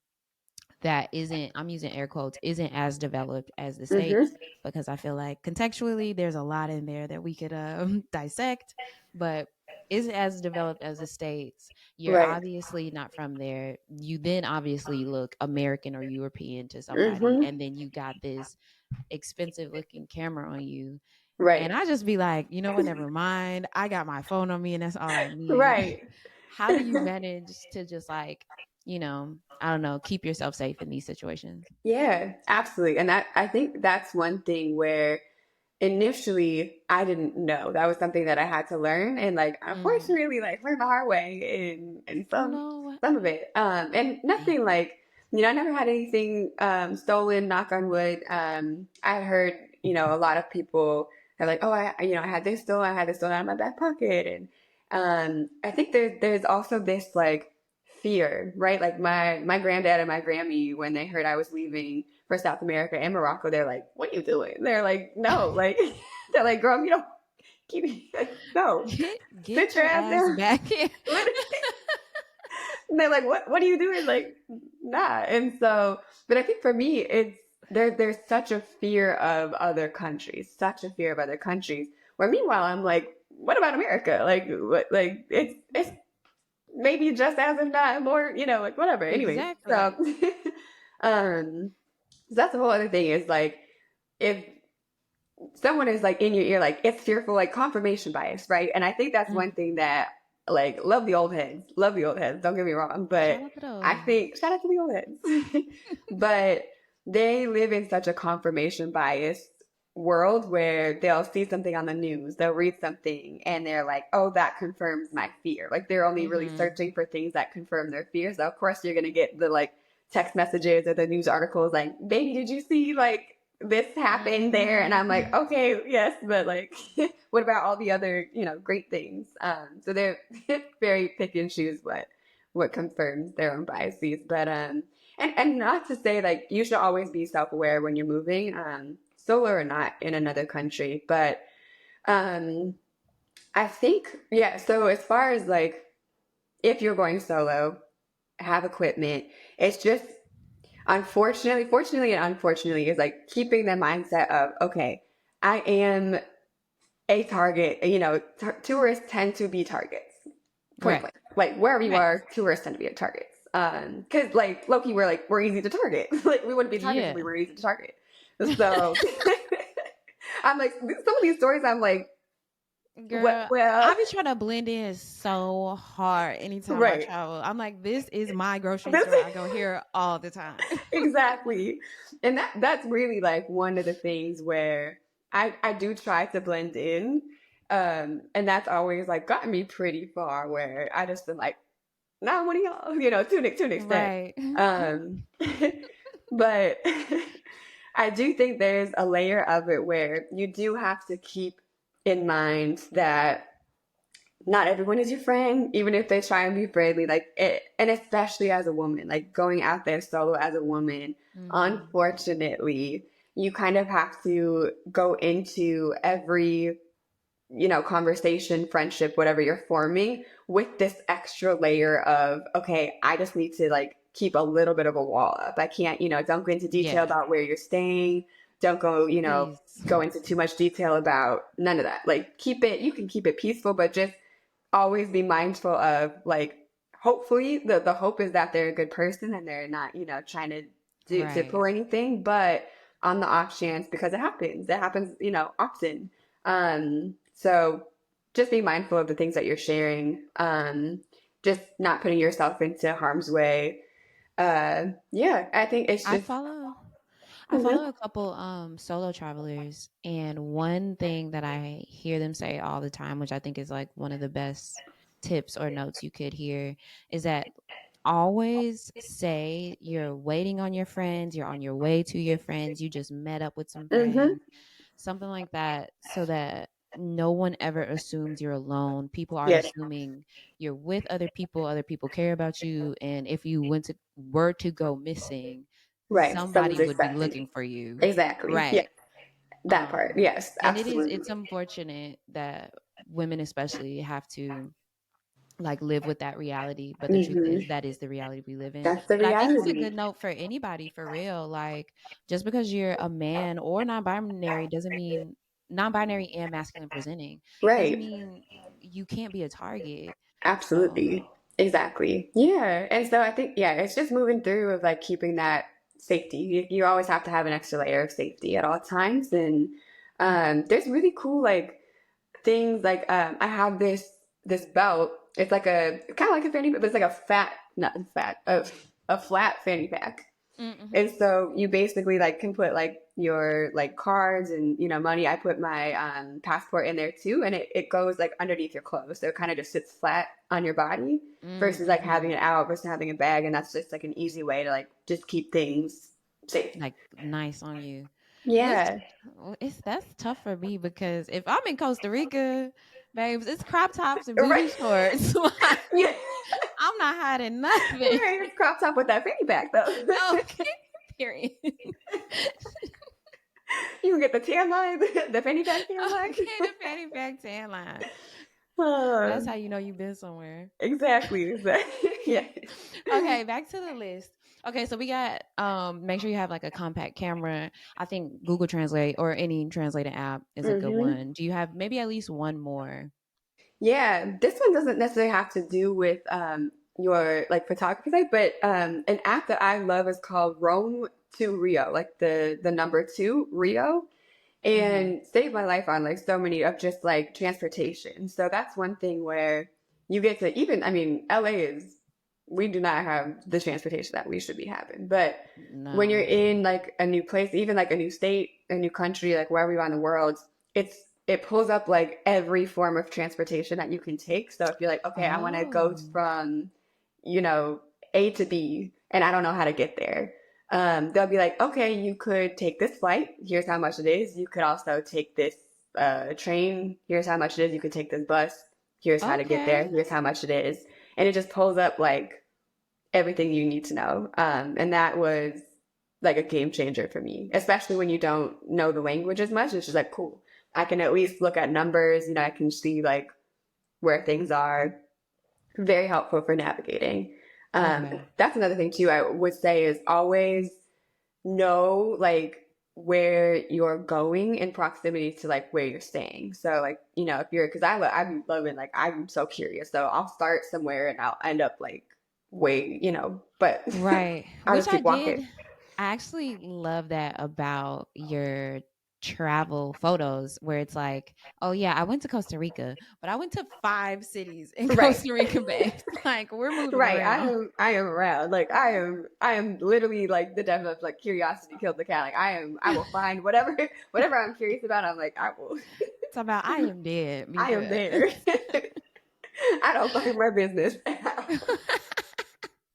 that isn't, I'm using air quotes, isn't as developed as the Hmm. states, because I feel like contextually there's a lot in there that we could dissect, but isn't as developed as the states. You're Right. obviously not from there. You then obviously look American or European to somebody, Hmm. and then you got this expensive looking camera on you. Right. And I just be like, you know what, never mind. I got my phone on me and that's all I need. Right. How do you manage to just like, I don't know, keep yourself safe in these situations? Yeah, absolutely. And I think that's one thing where initially I didn't know. That was something that I had to learn and like Mm. unfortunately like learn the hard way in Oh some no. some of it. And Damn. nothing like I never had anything stolen, knock on wood. I heard, a lot of people are like, oh, I had this stolen, I had this stolen out of my back pocket I think there's also this like fear, right? Like my granddad and my Grammy, when they heard I was leaving for South America and Morocco, they're like, "What are you doing?" They're like, "No," like they're like, "Girl, you don't keep like, no, sit Get your your ass ass down." back here. And they're like, what are you doing? Like, nah. And so, but I think for me, it's there's such a fear of other countries, such a fear of other countries. Where meanwhile, I'm like, what about America? Like, what? Like, it's maybe just as if not more, like whatever. Anyways, so, Exactly. um, so that's the whole other thing is like, if someone is like in your ear, like it's fearful, like confirmation bias, right? And I think that's Mm. one thing that like love the old heads, love the old heads. Don't get me wrong, but Shout out to I those. think shout out to the old heads, but they live in such a confirmation bias world where they'll see something on the news, they'll read something, and they're like, "Oh, that confirms my fear." Like they're only really Mm-hmm. searching for things that confirm their fears. So of course, you're gonna get the like text messages or the news articles like, "Baby, did you see like this happened there?" And I'm like, Mm-hmm. okay, yes, but like, what about all the other, great things? So they're very pick and choose what confirms their own biases. But and not to say like you should always be self aware when you're moving, solo or not in another country. But um, I think yeah. So as far as like if you're going solo, have equipment. It's just fortunately and unfortunately, is like keeping the mindset of, okay, I am a target. Tourists tend to be targets. Point Right. blank. Like wherever you Right. are, tourists tend to be targets. Because like Loki, we're easy to target. Like we wouldn't be targets if we Yeah. were easy to target. So I'm like some of these stories. I'm like, what? Girl, Well, I be trying to blend in so hard anytime I right. travel. I'm like, this is my grocery store. This I go here all the time. exactly. And that's really like one of the things where I do try to blend in. And that's always like gotten me pretty far where I just been like, not one of y'all, to an extent. Right. Um but I do think there's a layer of it where you do have to keep in mind that not everyone is your friend, even if they try and be friendly. And especially as a woman, like going out there solo as a woman, Mm-hmm. unfortunately, you kind of have to go into every, conversation, friendship, whatever you're forming with this extra layer of, okay, I just need to like keep a little bit of a wall up. I can't, don't go into detail Yeah. about where you're staying. Don't go, Please. go into too much detail about none of that. Like you can keep it peaceful, but just always be mindful of like hopefully the hope is that they're a good person and they're not trying to to Right. pull anything, but on the off chance, because it happens often, so just be mindful of the things that you're sharing, just not putting yourself into harm's way. Yeah, I think it's I just follow I mhm, follow a couple solo travelers, and one thing that I hear them say all the time, which I think is like one of the best tips or notes you could hear, is that always say you're waiting on your friends, you're on your way to your friends, you just met up with some mhm, friends, something like that, so that no one ever assumes you're alone. People are yes, assuming you're with other people care about you, and if you were to go missing, right, someone's somebody would be expecting looking me, for you. exactly, yeah, Right. that part, yes, And absolutely. it's unfortunate that women especially have to like live with that reality, but the truth is Hmm. that is the reality we live in. That's the But I think it's a reality. good note for anybody, for real. Like, just because you're a man or non-binary doesn't mean, non-binary and masculine presenting, doesn't Right. mean you can't be a target. So Absolutely. Exactly. Yeah. And so I think, yeah, it's just moving through of like keeping that safety. You always have to have an extra layer of safety at all times. And there's really cool like things like I have this belt. It's like a kind of like a fanny pack, but it's like a fat, not fat, a flat fanny pack. And mm-hmm. so you basically like can put like your like cards and money. I put my passport in there too, and it goes like underneath your clothes, so it kind of just sits flat on your body versus like having Mm-hmm. it out versus having a bag, and that's just like an easy way to like just keep things safe. Like nice on you. This Yeah. it's that's tough for me because if I'm in Costa Rica, Babes, it's crop tops and booty Right. shorts. Like, Yeah. I'm not hiding nothing. Right. It's crop top with that fanny pack though. Okay, period. You can get the tan line, the fanny pack tan line. Okay, the fanny pack tan line. Uh, That's how you know you've been somewhere. exactly. Exactly. Yeah. Okay, back to the list. Okay, so we got make sure you have like a compact camera. I think Google Translate or any translating app is a good Hmm. one. Do you have maybe at least one more? Yeah, this one doesn't necessarily have to do with your like photography site, but an app that I love is called Rome to Rio, like the number two Rio, Mm-hmm. and saved my life on like so many of just like transportation. So that's one thing where you get to even, I mean, LA is, we do not have the transportation that we should be having, but when you're No. in like a new place, even like a new state, a new country, like wherever you are in the world, it pulls up like every form of transportation that you can take. So if you're like, okay, I want to go Oh. from, you know, A to B and I don't know how to get there. They'll be like, okay, you could take this flight. Here's how much it is. You could also take this train. Here's how much it is. You could take this bus. Here's how to get there. Okay. Here's how much it is. And it just pulls up like everything you need to know. And that was like a game changer for me, especially when you don't know the language as much. It's just like, cool. I can at least look at numbers, you know, I can see like where things are. Very helpful for navigating. Okay. That's another thing too, I would say is always know like where you're going in proximity to like where you're staying. So like, you know, if you're, cause I'm loving, like, I'm so curious. So I'll start somewhere and I'll end up like way, you know, but Right. I'll Which just I keep did. walking. I actually love that about your travel photos where it's like, oh yeah, I went to Costa Rica, but I went to 5 cities in Right. Costa Rica, babes. Like we're moving Right. around. I am around. Like I am literally like the devil of like curiosity killed the cat. Like I will find whatever whatever I'm curious about, I'm like, I will It's about I am dead. Be I am good. there. I don't find my business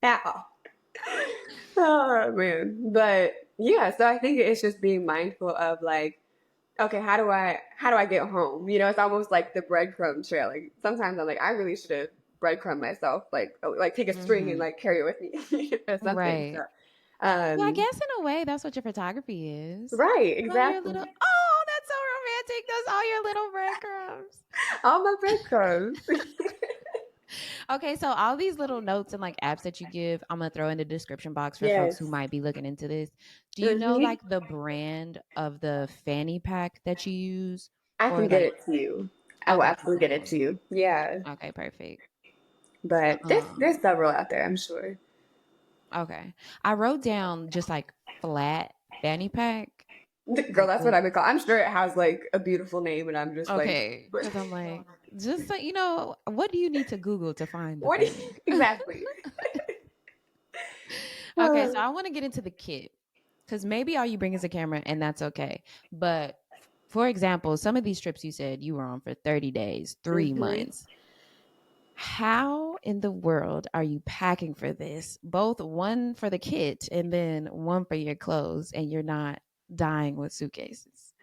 at all. Oh man. But yeah, so I think it's just being mindful of like, okay, how do I get home? You know, it's almost like the breadcrumb trail. Like sometimes I'm like, I really should have breadcrumb myself, like take a string and Hmm. like carry it with me or something. So Right. Yeah, I um guess in a way that's what your photography is. right, It's all your exactly. little oh, that's so romantic. That's all your little breadcrumbs. All my breadcrumbs. Okay, so all these little notes and like apps that you give, I'm gonna throw in the description box for folks who Yes. might be looking into this. Do you know Hmm. like the brand of the fanny pack that you use? I can Or get like it to you. I will okay, absolutely get it cool. to you. Yeah. Okay, perfect. But there's Um, several out there, I'm sure. okay. I wrote down just like flat fanny pack. Girl, Like that's what the I've been called. I'm sure it has like a beautiful name, and I'm just like, okay, because I'm like, just so you know, what do you need to Google to find the what? thing? Exactly. Okay, so I want to get into the kit because maybe all you bring is a camera and that's okay. But for example, some of these trips you said you were on for 30 days, three Hmm. months. How in the world are you packing for this? Both one for the kit and then one for your clothes, and you're not dying with suitcases.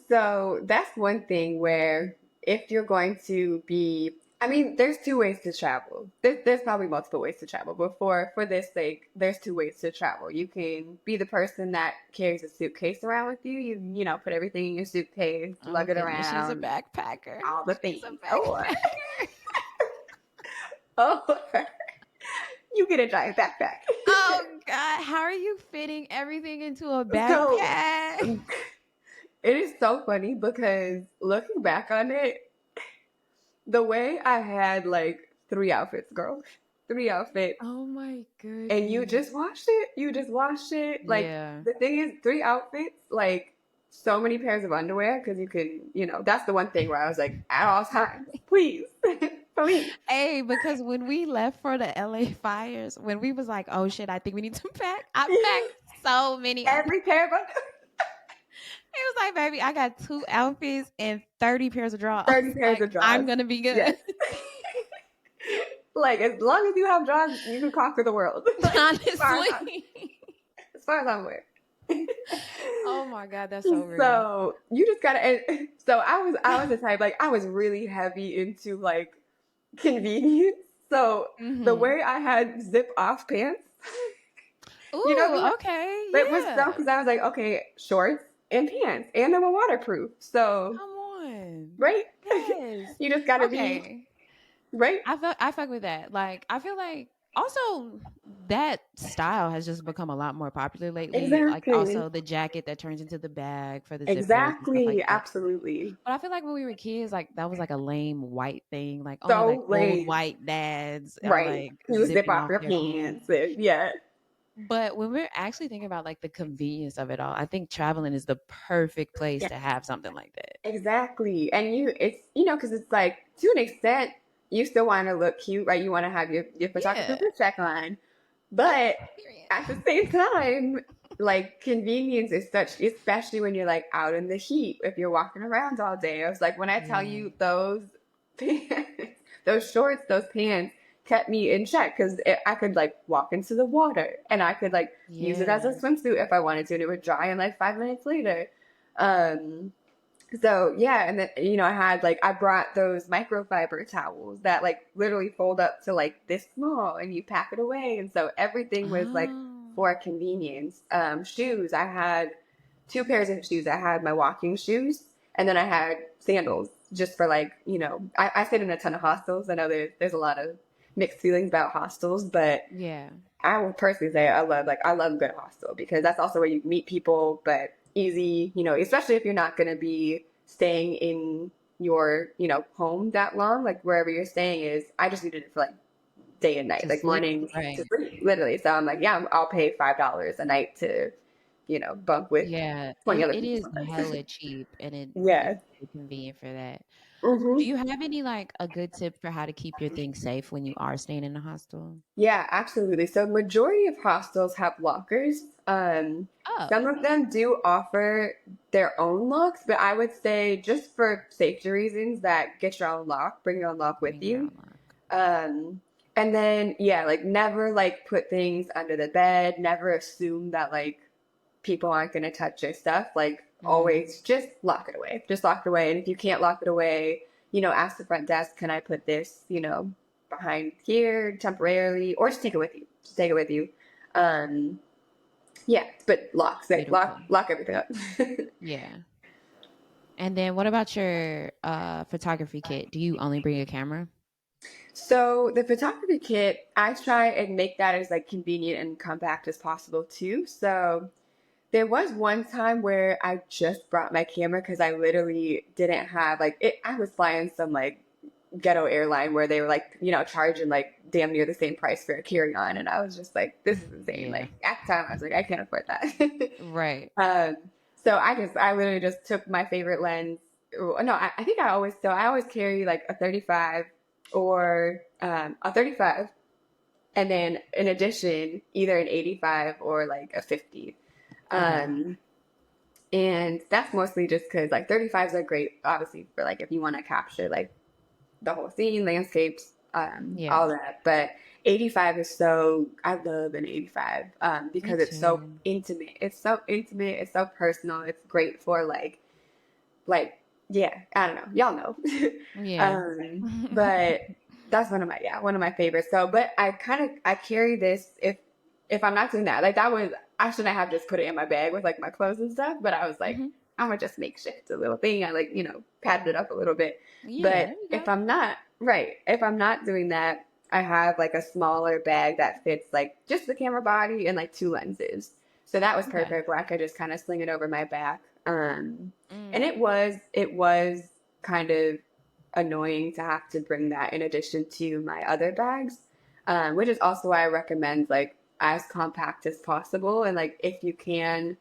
So that's one thing where if you're going to be, I mean, there's two ways to travel. There's probably multiple ways to travel, but for this sake, there's two ways to travel. You can be the person that carries a suitcase around with you. You know, put everything in your suitcase, Oh lug it goodness, she's a around, backpacker. all the She's a things. backpacker. Oh, you get a giant backpack. Oh God, how are you fitting everything into a So backpack? it is so funny because looking back on it, the way I had like three outfits, girl, three outfits, Oh my and you goodness. just washed it. You just washed it. Like Yeah. the thing is, three outfits, like so many pairs of underwear because you can, you know, that's the one thing where I was like, at all times, please, please, Hey, because when we left for the LA fires, when we was like, oh shit, I think we need to pack, I packed so many. every pair of underwear, It was like, baby, I got 2 outfits and 30 pairs of drawers. 30 pairs Like, of drawers. I'm gonna be good. Yes. Like as long as you have drawers, you can conquer the world. Like, Honestly. as far as I'm aware. Oh my God, that's so real. So you just gotta. So I was the type, like, I was really heavy into like convenience. So the Mm-hmm. way I had zip off pants, you know, Ooh, okay, it was so, yeah. because I was like, okay, shorts and pants, and they were waterproof. So Come on. right, Yes. you just gotta be Okay. right. I fuck with that. Like I feel like also that style has just become a lot more popular lately. Like Exactly. also the jacket that turns into the bag for the zippers and stuff like Exactly. that. Absolutely. But I feel like when we were kids, like that was like a lame white thing. Like only like So old lame. white dads are Right. like You zip zipping off off your their pants. pants. Yeah. But when we're actually thinking about like the convenience of it all, I think traveling is the perfect place Yeah. to have something like that. Exactly. And it's, because it's like, to an extent, you still want to look cute, right? You want to have your photographer Yeah. check on. But at the Period. same time, like, convenience is such, especially when you're like out in the heat, if you're walking around all day. I was like, when I tell Yeah. you those pants, those shorts, those pants kept me in check, because I could like walk into the water, and I could like use it as a Yeah. swimsuit if I wanted to, and it would dry in like 5 minutes later. Um, so yeah, and then I brought those microfiber towels that like literally fold up to like this small, and you pack it away, and so everything was like Oh. for convenience. Shoes, I had two pairs of shoes. I had my walking shoes, and then I had sandals, just for like, I stayed in a ton of hostels. I know there's a lot of mixed feelings about hostels, but Yeah. I would personally say I love good hostel, because that's also where you meet people, but easy, especially if you're not going to be staying in your, home that long, like wherever you're staying is. I just needed it for like day and night, To like sleep. morning to Right. sleep, literally. So I'm like, yeah, I'll pay $5 a night to, bunk with Yeah. 20 other It people is sometimes. hella cheap and it's Yeah. very convenient for that. Do Hmm. you have any like a good tip for how to keep your things safe when you are staying in a hostel? Yeah, absolutely. So majority of hostels have lockers. Some Oh, of them do offer their own locks, but I would say, just for safety reasons, that get your own lock, bring your own lock with bring your you. own lock. Um, and then yeah, like never like put things under the bed, never assume that like people aren't going to touch your stuff. Like, Mm, always just lock it away. Just lock it away. And if you can't lock it away, ask the front desk, can I put this, behind here temporarily, or just take it with you. Just take it with you. Um, yeah, but beautiful. lock everything up. Yeah. And then what about your photography kit? Do you only bring a camera? So the photography kit, I try and make that as like convenient and compact as possible too. So there was one time where I just brought my camera, because I literally didn't have like it. I was flying some like ghetto airline where they were like, charging like damn near the same price for a carry-on, and I was just like, this is insane. Yeah. Like, at the time, I was like, I can't afford that. Right. um, so I literally just took my favorite lens. No, I think I always carry like a 35, or a 35, and then in addition, either an 85 or like a 50. Okay. Um, and that's mostly just because like 35s are great, obviously, for like if you want to capture like the whole scene, landscapes, Yeah. all that. But 85 is so, I love an 85, Me because it's so too. intimate. It's so intimate. It's so personal. It's great for like, yeah, I don't know. Y'all know. Yeah. But that's one of my favorites. So, but I carry this if I'm not doing that. Like, that was, I shouldn't have just put it in my bag with like my clothes and stuff, but I was like, Hmm. I'm gonna just make shift a little thing. I like, padded it up a little bit. Yeah, But there you if go. I'm not doing that, I have like a smaller bag that fits like just the camera body and like two lenses. So that was Okay. perfect, where I could just kind of sling it over my back. And Mm, it was kind of annoying to have to bring that in addition to my other bags, which is also why I recommend like as compact as possible. And like, if you can,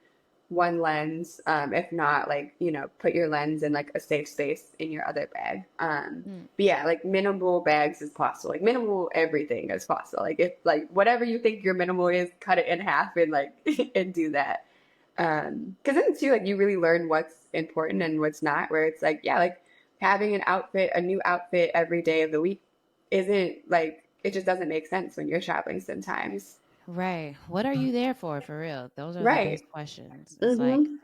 one lens, if not, like, put your lens in like a safe space in your other bag. mm. But yeah, like minimal bags as possible, like minimal everything as possible. Like, if like whatever you think your minimal is, cut it in half and like and do that. Because then too, like, you really learn what's important and what's not. Where it's like, yeah, like having a new outfit every day of the week isn't like, it just doesn't make sense when you're shopping sometimes. Right. What are you there for real? Those are the Right. best questions. It's like, Mm-hmm.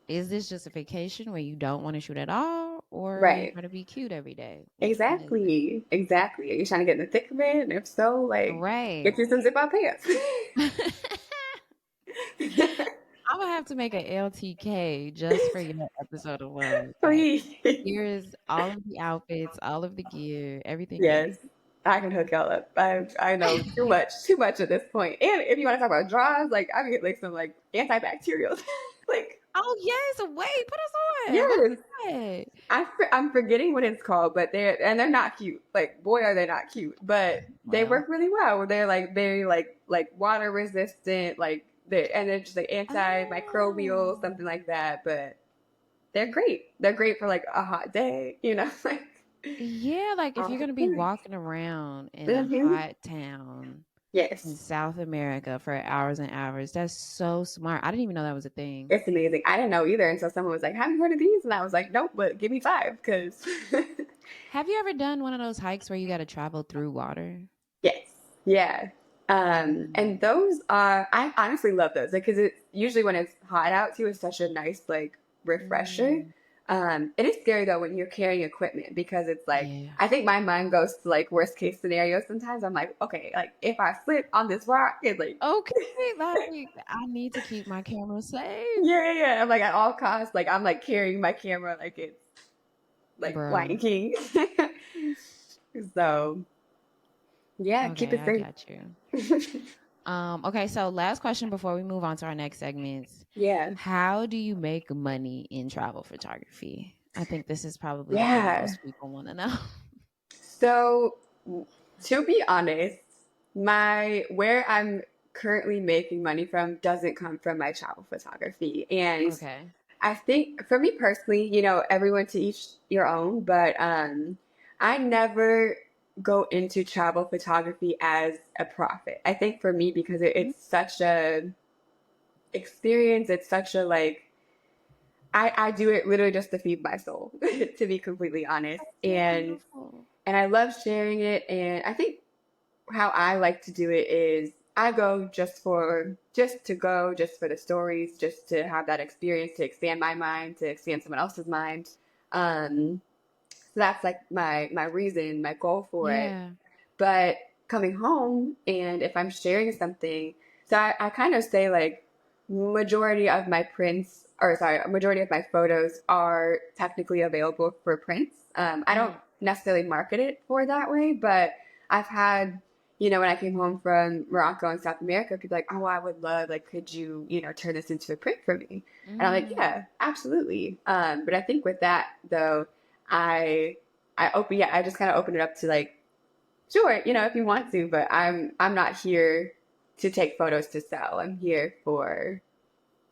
is this just a vacation where you don't want to shoot at all, or are you Right. trying to be cute every day? Which one is it? Exactly. Exactly. Are you trying to get in the thick of it? And if so, like, Right. get you some zip up pants. I'm gonna have to make a LTK just for your episode alone. Like, Please. here's all of the outfits, all of the gear, everything you Yes. need. I can hook y'all up. I know too much at this point. And if you want to talk about draws, like I can get like some like antibacterial. Like Oh yes, wait, put us on. What yes, is that? I'm forgetting what it's called, but they're not cute. Like boy, are they not cute, but they Well, work really well. They're like very like water resistant, like they're just like antimicrobial, oh. something like that. But they're great. They're great for like a hot day, you know. Like Yeah, like if you're gonna be walking around in a mm-hmm. hot town in Yes. South America for hours and hours, that's so smart. I didn't even know that was a thing. It's amazing. I didn't know either until someone was like, "Have you heard of these?" And I was like, "Nope, but give me five, because Have you ever done one of those hikes where you got to travel through water? yes, yeah. Mm. And those are I honestly love those because it's usually when it's hot out too, it's such a nice like refresher. Mm. It is scary though when you're carrying equipment because it's like Yeah. I think my mind goes to like worst case scenario sometimes. I'm like, okay, like if I slip on this rock, it's like Okay, like I need to keep my camera safe, yeah. I'm like at all costs, like I'm like carrying my camera like it's like Lion bro. King. So yeah, keep Okay, it I safe. got you. Okay, so last question before we move on to our next segments. Yeah. How do you make money in travel photography? I think this is probably the thing Yeah. most people want to know. So to be honest, my where I'm currently making money from doesn't come from my travel photography. And Okay. I think for me personally, you know, everyone to each your own, but I never go into travel photography as a profit. I think for me because Mm, it's such a experience, it's such a like I do it literally just to feed my soul, to be completely honest. that's so beautiful. And I love sharing it. And I think how I like to do it is I go just to go, just for the stories, just to have that experience, to expand my mind, to expand someone else's mind. Um, so that's like my reason, my goal for it. Yeah. But coming home and if I'm sharing something, so I kind of say like majority of my prints or sorry, majority of my photos are technically available for prints. I don't Mm. necessarily market it for that way, but I've had, you know, when I came home from Morocco and South America, people like, oh, I would love, like, could you, you know, turn this into a print for me? And I'm like, Mm. yeah, absolutely. But I think with that though, I I just kind of open it up to like sure, you know, if you want to, but I'm not here to take photos to sell. I'm here for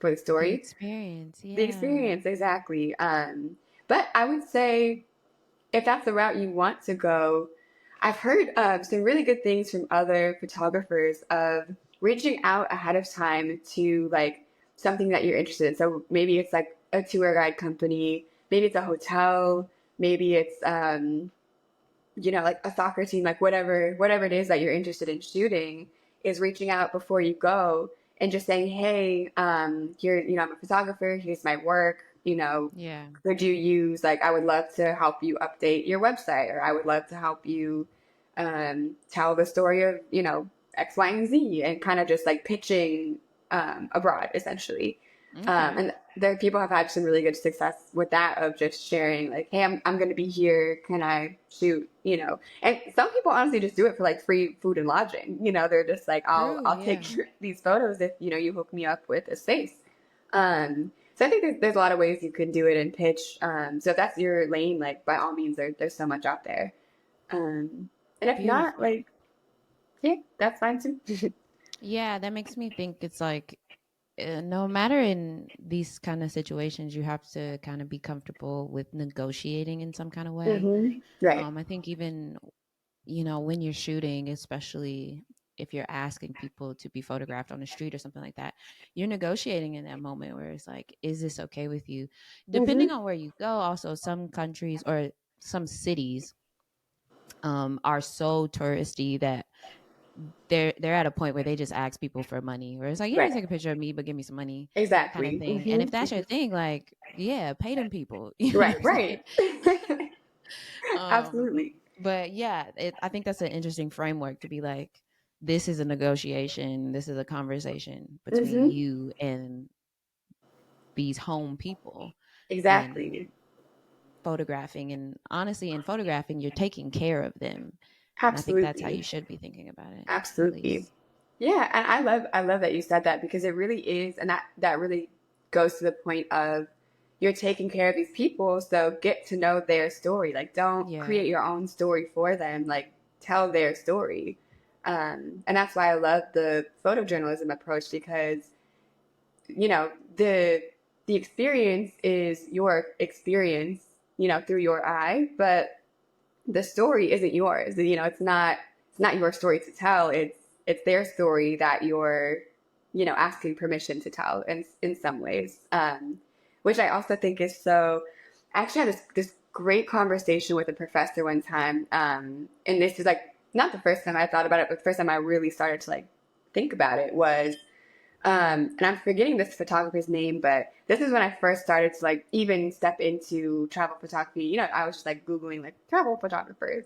the The story, experience. the Yeah. experience, exactly. But I would say if that's the route you want to go, I've heard some really good things from other photographers of reaching out ahead of time to like something that you're interested in. So maybe it's like a tour guide company, maybe it's a hotel, maybe it's you know, like a soccer team, like whatever it is that you're interested in shooting, is reaching out before you go and just saying, hey, here, you know, I'm a photographer. Here's my work. You know, Yeah. could you use like I would love to help you update your website, or I would love to help you tell the story of you know X, Y, and Z, and kind of just like pitching abroad essentially. Okay. And there people have had some really good success with that of just sharing like, hey, I'm going to be here. Can I shoot? You know, and some people honestly just do it for like free food and lodging. You know, they're just like, True. I'll Yeah. take these photos if you know you hook me up with a space. So I think there's a lot of ways you can do it and pitch. So if that's your lane, like by all means, there's so much out there. And if not, Beautiful. like yeah, that's fine too. Yeah, that makes me think it's like no matter in these kind of situations, you have to kind of be comfortable with negotiating in some kind of way. Right. I think even, you know, when you're shooting, especially if you're asking people to be photographed on the street or something like that, you're negotiating in that moment where it's like, is this okay with you? Depending hmm on where you go, also some countries or some cities are so touristy that they're at a point where they just ask people for money, where it's like, yeah, Right. take a picture of me, but give me some money, kind of Exactly. thing. And if that's your thing, like, yeah, pay them people. You know Right, what I'm saying? right. Um, Absolutely. but yeah, I think that's an interesting framework to be like, this is a negotiation, this is a conversation between Hmm. you and these home people, and Exactly. photographing. And honestly, in photographing, you're taking care of them. And I think that's how you Absolutely. should be thinking about it, at Absolutely. least. Yeah, and I love that you said that, because it really is, and that really goes to the point of, you're taking care of these people, so get to know their story. Like, don't Yeah. create your own story for them. Like, tell their story. And that's why I love the photojournalism approach, because the experience is your experience, through your eye, but the story isn't yours. It's not your story to tell. It's their story that you're, asking permission to tell in some ways. Which I also think is so. I actually had this great conversation with a professor one time, and this is like not the first time I thought about it, but the first time I really started to like think about it was, and I'm forgetting this photographer's name, but this is when I first started to like even step into travel photography. I was just like Googling like travel photographers.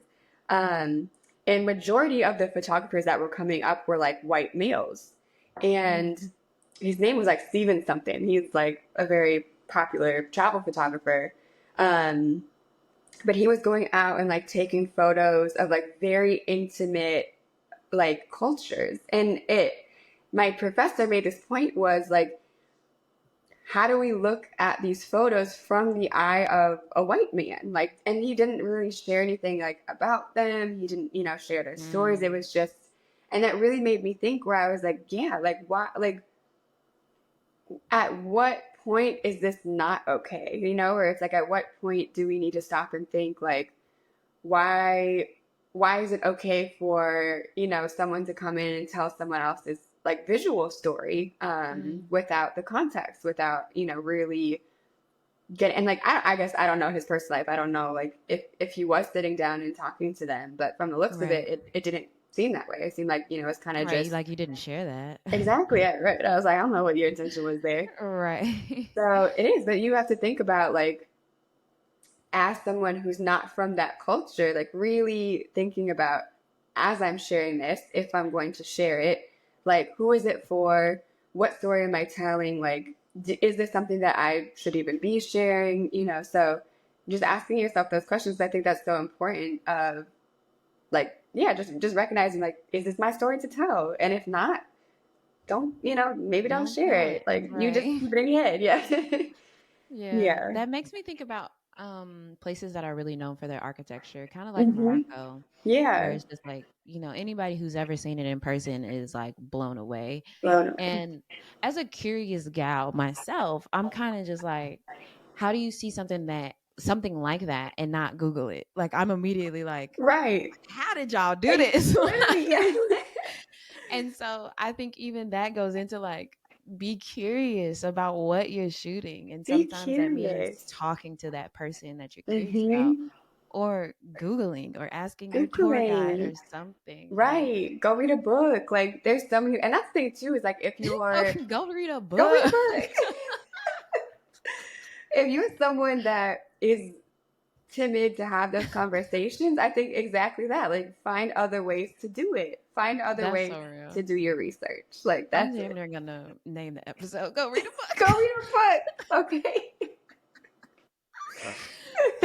Um, and majority of the photographers that were coming up were like white males. Mm. And his name was like Steven something. He's like a very popular travel photographer. Um, but he was going out and like taking photos of like very intimate like cultures. And my professor made this point was like, how do we look at these photos from the eye of a white man? Like, and he didn't really share anything like about them. He didn't, share their stories. It Mm. was just, and that really made me think, where I was like, yeah, like why, like at what point is this not okay? Where it's like, at what point do we need to stop and think like, why is it okay for someone to come in and tell someone else's like visual story, Mm. without the context, without really get, and like I guess I don't know his personal life. I don't know like if he was sitting down and talking to them, but from the looks of it, Right. it didn't seem that way. It seemed like it's kind of Right. just Like, you didn't share that. exactly, yeah, right. I was like, I don't know what your intention was there. Right. So it is, but you have to think about like, as someone who's not from that culture, like really thinking about, as I'm sharing this, if I'm going to share it, like who is it for? What story am I telling? Like, is this something that I should even be sharing? So just asking yourself those questions, I think that's so important. Of like, yeah, just recognizing like, is this my story to tell? And if not, don't, maybe don't Don't share tell it. it. Like, you just Right. keep it in your head. Yeah. Yeah. Yeah. That makes me think about places that are really known for their architecture, kind of like Hmm. Morocco, where Yeah. it's just like, anybody who's ever seen it in person is like blown away. Blown away. And as a curious gal myself, I'm kind of just like, how do you see something like that and not Google it? Like, I'm immediately like, Right. how did y'all do this? Literally, yeah. And so I think even that goes into like, be curious about what you're shooting. And Be sometimes that means curious. talking to that person that you're curious about, Mm-hmm. or Googling, or asking your tour guide or Googling. something. Like, Right. Go read a book. Like, there's so many, and that's the thing too, is like, if you're, go read a go read a book. book. If you're someone that is timid to have those conversations, I think exactly that. Like, find other ways to do it. Find other That's ways so real. to do your research. Like, I'm that's damn it. near gonna name the episode Go Read a Go Book. read a book. Okay.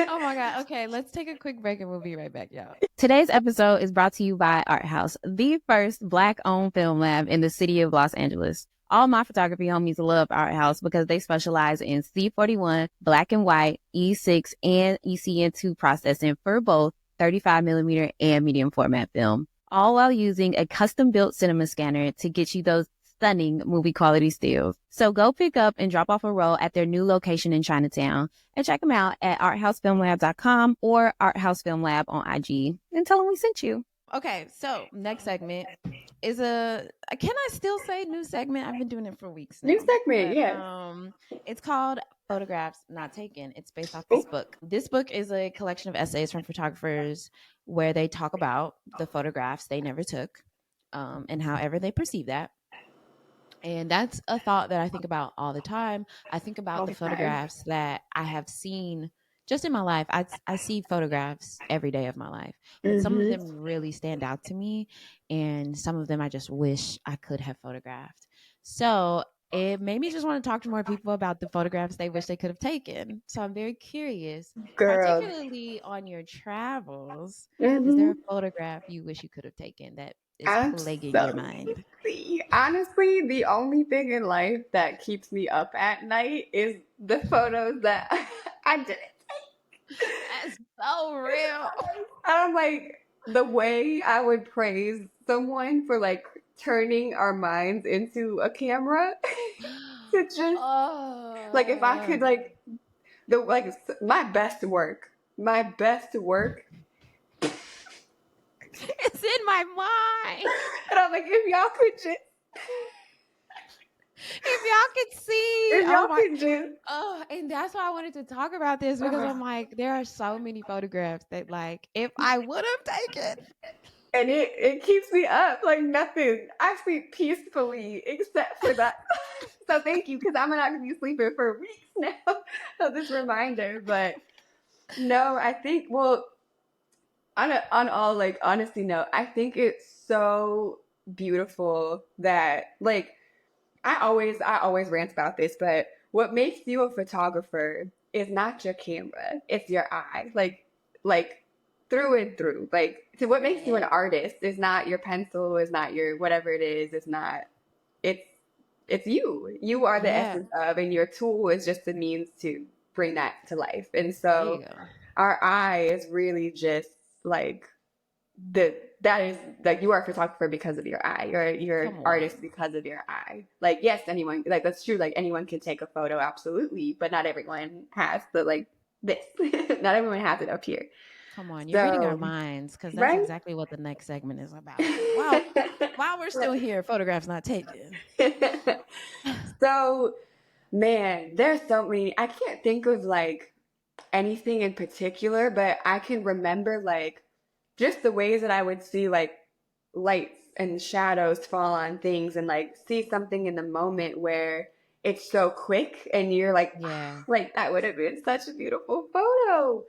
Oh my God. Okay, let's take a quick break and we'll be right back, y'all. Today's episode is brought to you by Art House, the first Black owned film lab in the city of Los Angeles. All my photography homies love Art House because they specialize in C41, black and white, E6, and ECN2 processing for both 35 millimeter and medium format film, all while using a custom built cinema scanner to get you those stunning movie quality stills. So go pick up and drop off a roll at their new location in Chinatown, and check them out at arthousefilmlab.com or arthousefilmlab on IG, and tell them we sent you. Okay, so next segment is can I still say new segment? I've been doing it for weeks New now. segment, But yes. it's called Photographs Not Taken. It's based off this Oh, book. This book is a collection of essays from photographers where they talk about the photographs they never took. and however they perceive that. And that's a thought that I think about all the time. I think about All the the time. photographs that I have seen just in my life. I see photographs every day of my life, but some of Mm-hmm. them really stand out to me, and some of them I just wish I could have photographed. So it made me just want to talk to more people about the photographs they wish they could have taken. So I'm very curious, Girl. particularly on your travels. Is there Mm-hmm. a photograph you wish you could have taken that is plaguing your mind? Absolutely. Honestly, the only thing in life that keeps me up at night is the photos that I didn't take. That's so real. I'm like, the way I would praise someone for like turning our minds into a camera to just like if I Oh, could like the like my best work, it's in my mind. and I'm like, if y'all could just, If y'all could see, if oh y'all my, could just, oh, and that's why I wanted to talk about this because uh, I'm like, there are so many photographs that, like, if I would have taken, and it keeps me up like nothing. I sleep peacefully except for that. So thank you, because I'm not gonna be sleeping for weeks now of this reminder. But no, I think well, on all like honesty note, I think it's so beautiful that like I always rant about this, but what makes you a photographer is not your camera, it's your eye. Like through and through. Like so what makes you an yeah, artist is not your pencil, is not your whatever it is, it's not it's it's you. You are the yeah, essence of, and your tool is just a means to bring that to life. And there so you go. our eye is really just like that is like you are a photographer because of your eye. You're an Come artist on, because of your eye. Like yes, anyone like that's true. Like anyone can take a photo, absolutely, but not everyone has the like this. Not everyone has it up here. come on, you're reading our So minds because that's right. exactly what the next segment is about. But while we're still here, photographs not taken. So man, there's so many. I can't think of like anything in particular, but I can remember like just the ways that I would see like lights and shadows fall on things and like see something in the moment where it's so quick and you're like, Yeah. like that would have been such a beautiful photo.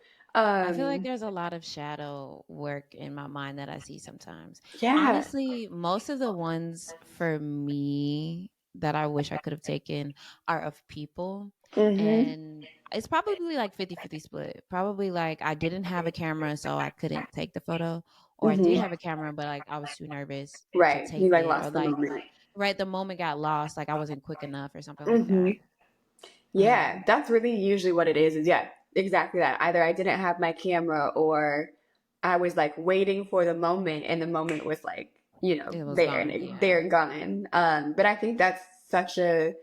I feel like Um, there's a lot of shadow work in my mind that I see sometimes. yeah. Honestly, most of the ones for me that I wish I could have taken are of people. Mm-hmm. And it's probably like 50-50 split. Probably like I didn't have a camera, so I couldn't take the photo. Or I did Mm-hmm. have a camera, but like I was too nervous to Right. take You like it. Or lost the like, moment. right, the moment got lost, like I wasn't quick enough or something like Mm-hmm. that. Yeah, Um, that's really usually what it is yeah, exactly that. Either I didn't have my camera or I was like waiting for the moment and the moment was like, it was there and gone. Yeah. there and gone. But I think that's such a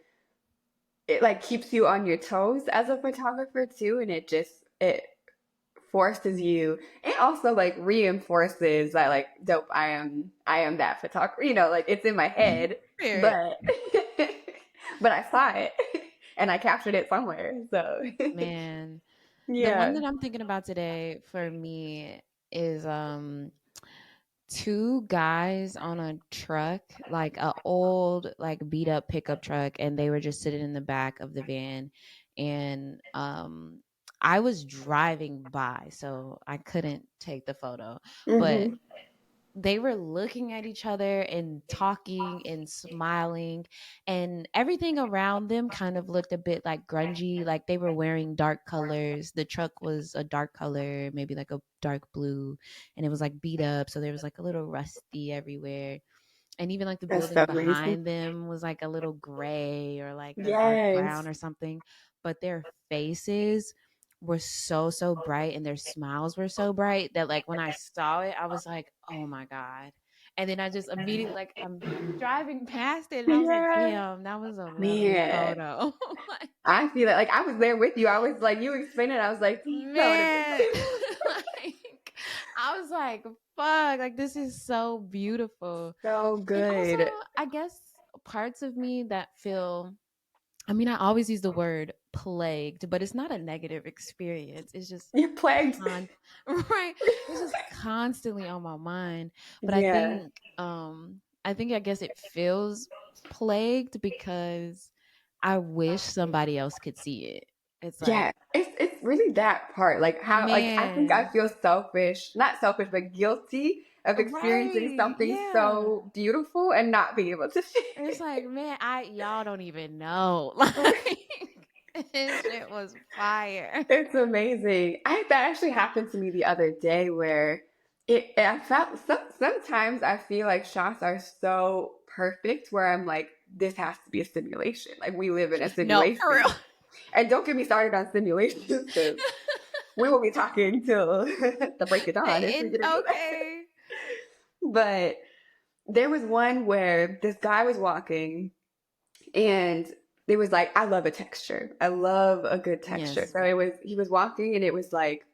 it like keeps you on your toes as a photographer too, and it forces you and also like reinforces that like dope I am that photographer. Like it's in my head, Period. but but I saw it and I captured it somewhere. So Man. The one yeah. that I'm thinking about today for me is two guys on a truck, like a old like beat up pickup truck, and they were just sitting in the back of the van, and I was driving by, so I couldn't take the photo, but Mm-hmm. they were looking at each other and talking and smiling, and everything around them kind of looked a bit like grungy, like they were wearing dark colors. The truck was a dark color, maybe like a dark blue, and it was like beat up, so there was like a little rusty everywhere. And even like the That's building so amazing. behind them was like a little gray or like a dark Yes. brown or something, but their faces were so bright and their smiles were so bright that like when I saw it I was like, oh my god. And then I just immediately, like, I'm driving past it and I was like, Yeah. damn, that was a lovely Man. photo. Like, I feel it. Like I was there with you. I was like, you explained it. I was like, that would have been man. Like, I was like, fuck, like this is so beautiful. so And also, good. I guess parts of me that feel, I mean, I always use the word plagued, but it's not a negative experience. It's just You're plagued. right. It's just constantly on my mind. But I Yeah. think I guess it feels plagued because I wish somebody else could see it. It's like, Yeah, it's really that part. Like how like I think I man, feel selfish, not selfish, but guilty of experiencing right? something Yeah. so beautiful and not being able to It's share. like, man, I y'all don't even know. Like this shit was fire. It's amazing. That actually happened to me the other day where I felt sometimes I feel like shots are so perfect where I'm like, this has to be a simulation. Like we live in a No, for real. simulation. And don't get me started on simulations because we will be talking till the break of dawn if we It, get into that. okay. But there was one where this guy was walking and it was like, I love a texture. I love a good texture. Yes. So he was walking and it was like,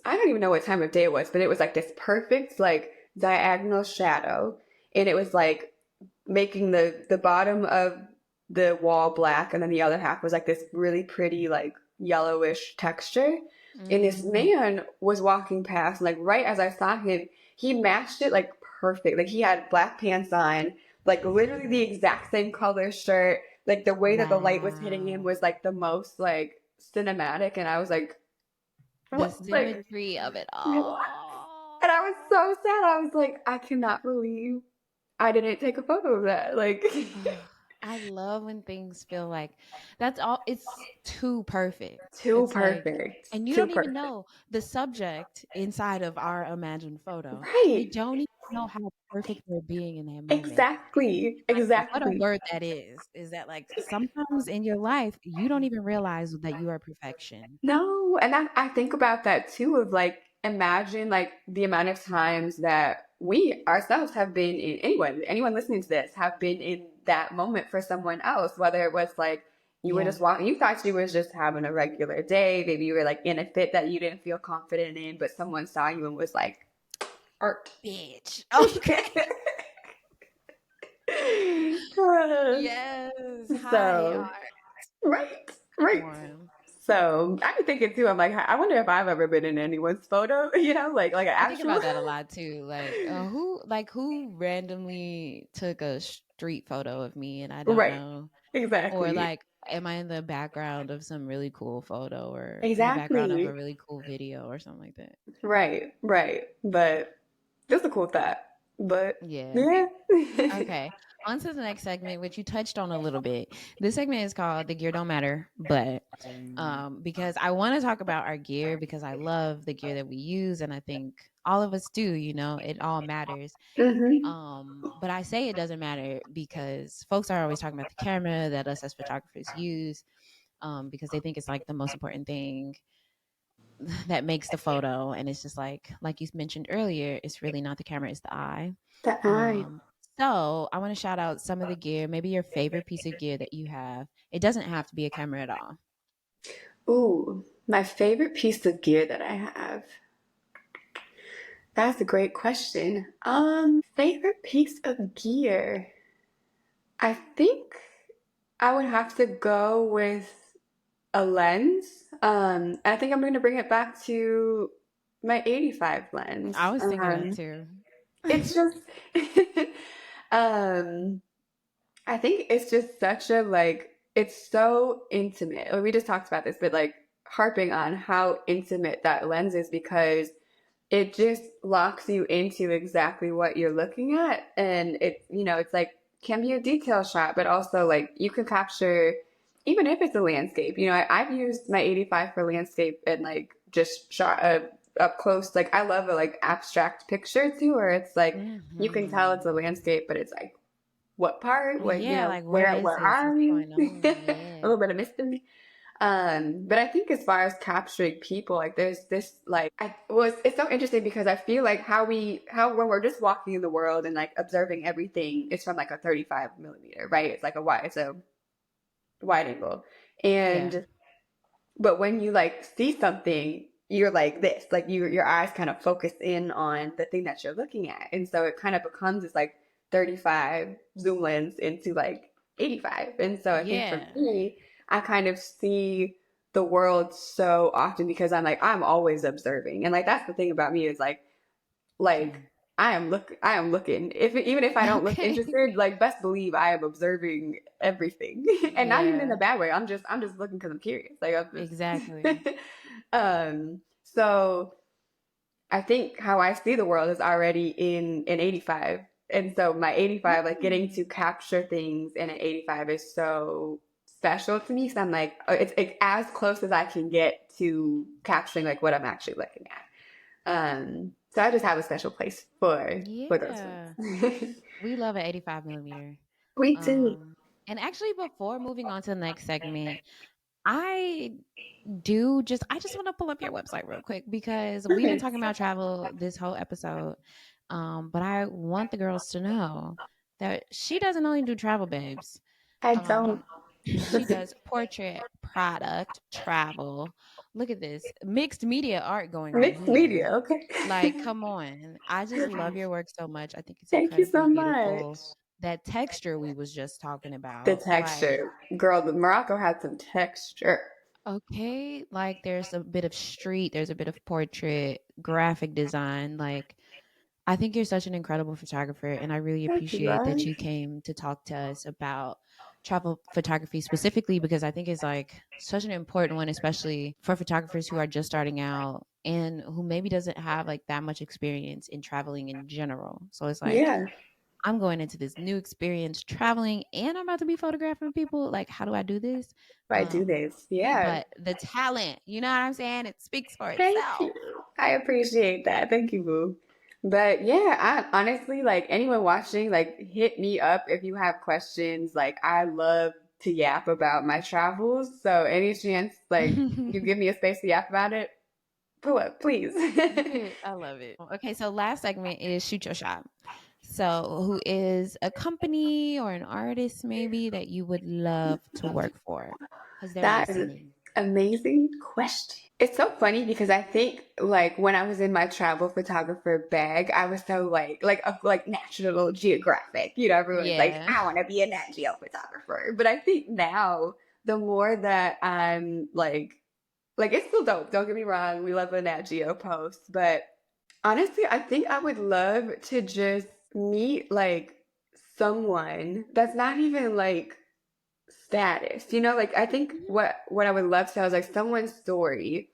I don't even know what time of day it was, but it was like this perfect, like diagonal shadow. And it was like making the bottom of the wall black. And then the other half was like this really pretty, like yellowish texture. And this Mm. man was walking past, like right as I saw him, he matched it like perfect. Like he had black pants on, like literally the exact same color shirt. Like the way that the light was hitting him Wow. was like the most like cinematic. And I was like, The what? Like, symmetry of it what? all. And I was so sad. I was like, I cannot believe I didn't take a photo of that. Like, Ugh, I love when things feel like that's all. It's too perfect. too It's like, perfect. and you Too don't even perfect. know the subject inside of our imagined photo. They Right. don't even know how perfect they're being in that moment. Exactly. Like, what a Exactly. word that is that like sometimes in your life you don't even realize that you are perfection. No, and I think about that too of like imagine like the amount of times that we ourselves have been in anyone listening to this have been in that moment for someone else, whether it was like you were Yeah. just walking, you thought you was just having a regular day, maybe you were like in a fit that you didn't feel confident in, but someone saw you and was like, art. Bitch. Okay. Yes. High So, art right, right. form. So I've been thinking too. I'm like, I wonder if I've ever been in anyone's photo. You know, like an I think actual. about that a lot too. Who randomly took a street photo of me and I don't Right. know, or Exactly. like am I in the background of some really cool photo or in the background of a Exactly. really cool video or something like that. Right. Right. But just a cool thought. But Yeah. yeah. Okay. On to the next segment, which you touched on a little bit. This segment is called "The Gear Don't Matter," but because I want to talk about our gear because I love the gear that we use, and I think all of us do. You know, it all matters. hmm But I say it doesn't matter because folks are always talking about the camera that us as photographers use, because they think it's like the most important thing that makes the photo, and it's just like you mentioned earlier, it's really not the camera, it's the eye. The eye. Um, so I want to shout out some of the gear, maybe your favorite piece of gear that you have. It doesn't have to be a camera at all. Ooh, my favorite piece of gear that I have. That's a great question. Favorite piece of gear. I think I would have to go with a lens. I think I'm going to bring it back to my 85 I lens. was thinking that too. It's just, um, I think it's just such a like, it's so intimate. Like, we just talked about this, but like harping on how intimate that lens is because it just locks you into exactly what you're looking at. And it's like, can be a detail shot, but also like you can capture, even if it's a landscape. I've used my 85 for landscape and like just shot up close. Like I love a like abstract picture too, where it's like you can tell Hmm. it's a landscape, but it's like what part, Yeah, like where is where this? are What's we? going A on? Yeah. little bit of mystery. But I think as far as capturing people, like there's this like it's so interesting because I feel like how when we're just walking in the world and like observing everything, it's from like a 35 millimeter, right? It's a wide angle. Yeah. And but when you like see something, you're like this, like your eyes kind of focus in on the thing that you're looking at. And so it kind of becomes this like 35 zoom lens into like 85. And so I think for Yeah. me, I kind of see the world so often because I'm always observing. And like that's the thing about me is like Same. I am looking. Even if I don't look Okay. interested, like best believe I am observing everything, and not even in a Yeah, bad way. I'm just looking because I'm curious. Like I'm exactly. just. So I think how I see the world is already in an 85. And so my 85, like getting to Mm. capture things in an 85 is so special to me. So I'm like, it's as close as I can get to capturing like what I'm actually looking at. So I just have a special place for those Yeah. ones. We love an 85 millimeter. We too. And actually, before moving on to the next segment, I I just want to pull up your website real quick because we've been Okay. talking about travel this whole episode. But I want the girls to know that she doesn't only do travel, babes. I don't. Um, she does portrait, product, travel. Look at this mixed media art going on Mixed here. media. Okay. Like, come on. I just love your work so much. I think it's Thank you incredibly so much. beautiful. That texture we was just talking The about. Like, texture. Girl, the Morocco had some texture. okay, like there's a bit of street, there's a bit of portrait, graphic design. Like, I think you're such an incredible photographer, and I really Thank you, appreciate that guys. you came to talk to us about travel photography specifically because I think it's like such an important one, especially for photographers who are just starting out and who maybe doesn't have like that much experience in traveling in general. So it's like Yeah. I'm going into this new experience traveling and I'm about to be photographing people. Like, how do I do this? I do Um, this. Yeah. but the talent, you know what I'm saying? It speaks for Thank itself. you. I appreciate that. Thank you, boo. But yeah, I honestly like anyone watching, like hit me up if you have questions. Like I love to yap about my travels. So any chance like you give me a space to yap about it, pull up, please. Good. I love it. Okay, so last segment is shoot your shot. So, who is a company or an artist maybe that you would love to work for? Because they're That is an listening. amazing question. It's so funny because I think like when I was in my travel photographer bag, I was so like National Geographic. You know, everyone's like, Yeah. I want to be a Nat Geo photographer. But I think now the more that I'm like it's still dope. Don't get me wrong. We love a Nat Geo post, but honestly, I think I would love to just meet like someone that's not even like status. You know, like I think Mhm. what I would love to tell is like someone's story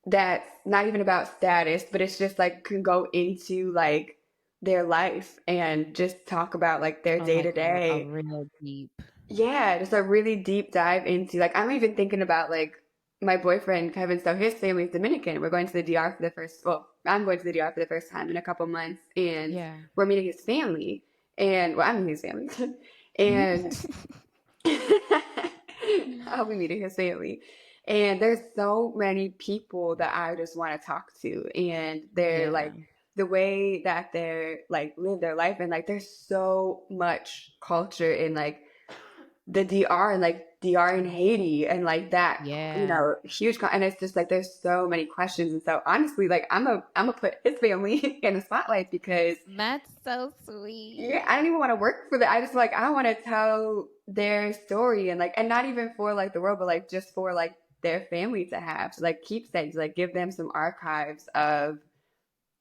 that's not even about status, but it's just like can go into like their life and just talk about like their Or day like to a day. real deep. Yeah, just a really deep dive into like I'm even thinking about like my boyfriend Kevin. So his family's Dominican. We're going to the DR for the first. Well, I'm going to the DR for the first time in a couple months, and Yeah. we're meeting his family. And well, I'm meeting his family, and I'll be meeting his family. And there's so many people that I just want to talk to. And they're Yeah. like the way that they're like live their life and like there's so much culture in like the DR and like DR in Haiti and like that, you Yeah. know, and it's just like there's so many questions. And so honestly, like I'm gonna put his family in the spotlight because That's so yeah, sweet. I don't even want to work for that. I just like I want to tell their story and like and not even for like the world, but like just for like their family to have. So like keepsakes, like give them some archives of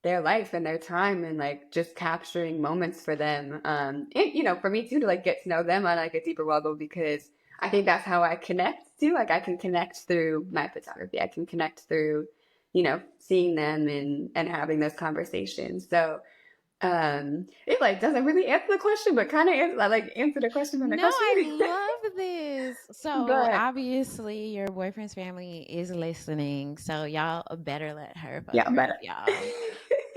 their life and their time and like just capturing moments for them. And you know, for me too to like get to know them on like a deeper level because I think that's how I connect too. Like I can connect through my photography. I can connect through, you know, seeing them and having those conversations. So it like doesn't really answer the question, but kind of like answer the question and the No, question. I love this. So But obviously your boyfriend's family is listening. So y'all better let her yeah, photograph better y'all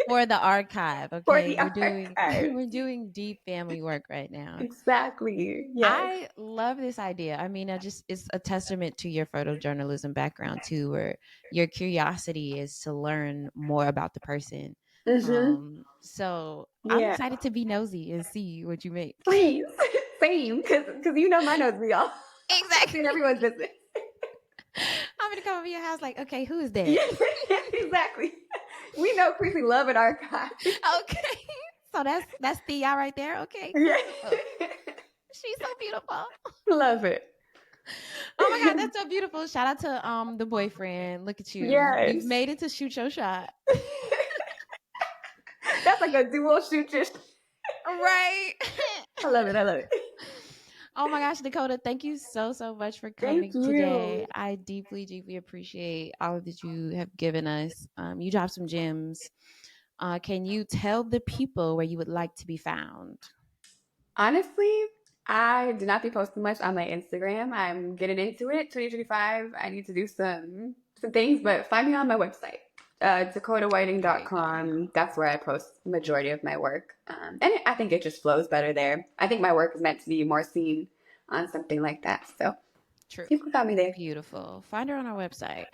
for the archive. for Okay. the We're doing archive. we're doing deep family work right now. Exactly. Yes. I love this idea. I mean, I just it's a testament to your photojournalism background too, where your curiosity is to learn more about the person. Mm-hmm. So I'm Yeah. excited to be nosy and see what you make. Please. Same. Cause you know my nose be all Exactly. in everyone's business. I'm gonna come over your house like, okay, who is that? Yeah. Exactly. We know Creepy love and archive. Okay. So that's Thea right there. Okay, Yeah. cool. She's so beautiful. Love it. Oh my god, that's so beautiful. Shout out to the boyfriend. Look at you. You've Yes. made it to shoot your shot. That's That's like a dual shoot. Just Right. I love it. I love it. Oh my gosh, Dakotah, thank you so, so much for Thank coming you. today. I deeply, deeply appreciate all that you have given us. You dropped some gems. Can you tell the people where you would like to be found? Honestly, I do not be posting much on my Instagram. I'm getting into it. 2025. I need to do some things, but find me on my website, Period. dakotahwhiting.com. That's where I post the majority of my work. And I think it just flows better there. I think my work is meant to be more seen on something like that. So True. you can find me there. Beautiful. Find her on our website.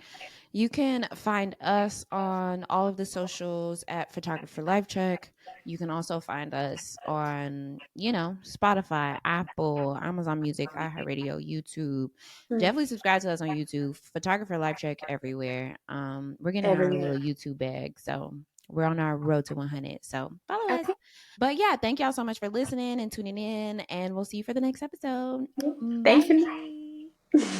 You can find us on all of the socials at Photographer Life Check. You can also find us on, Spotify, Apple, Amazon Music, iHeartRadio, YouTube. Hmm. Definitely subscribe to us on YouTube. Photographer Life Check everywhere. We're getting our little Everywhere. YouTube bag, so we're on our road to 100. So follow us. Okay. But yeah, thank y'all so much for listening and tuning in, and we'll see you for the next episode. Thank Bye. you.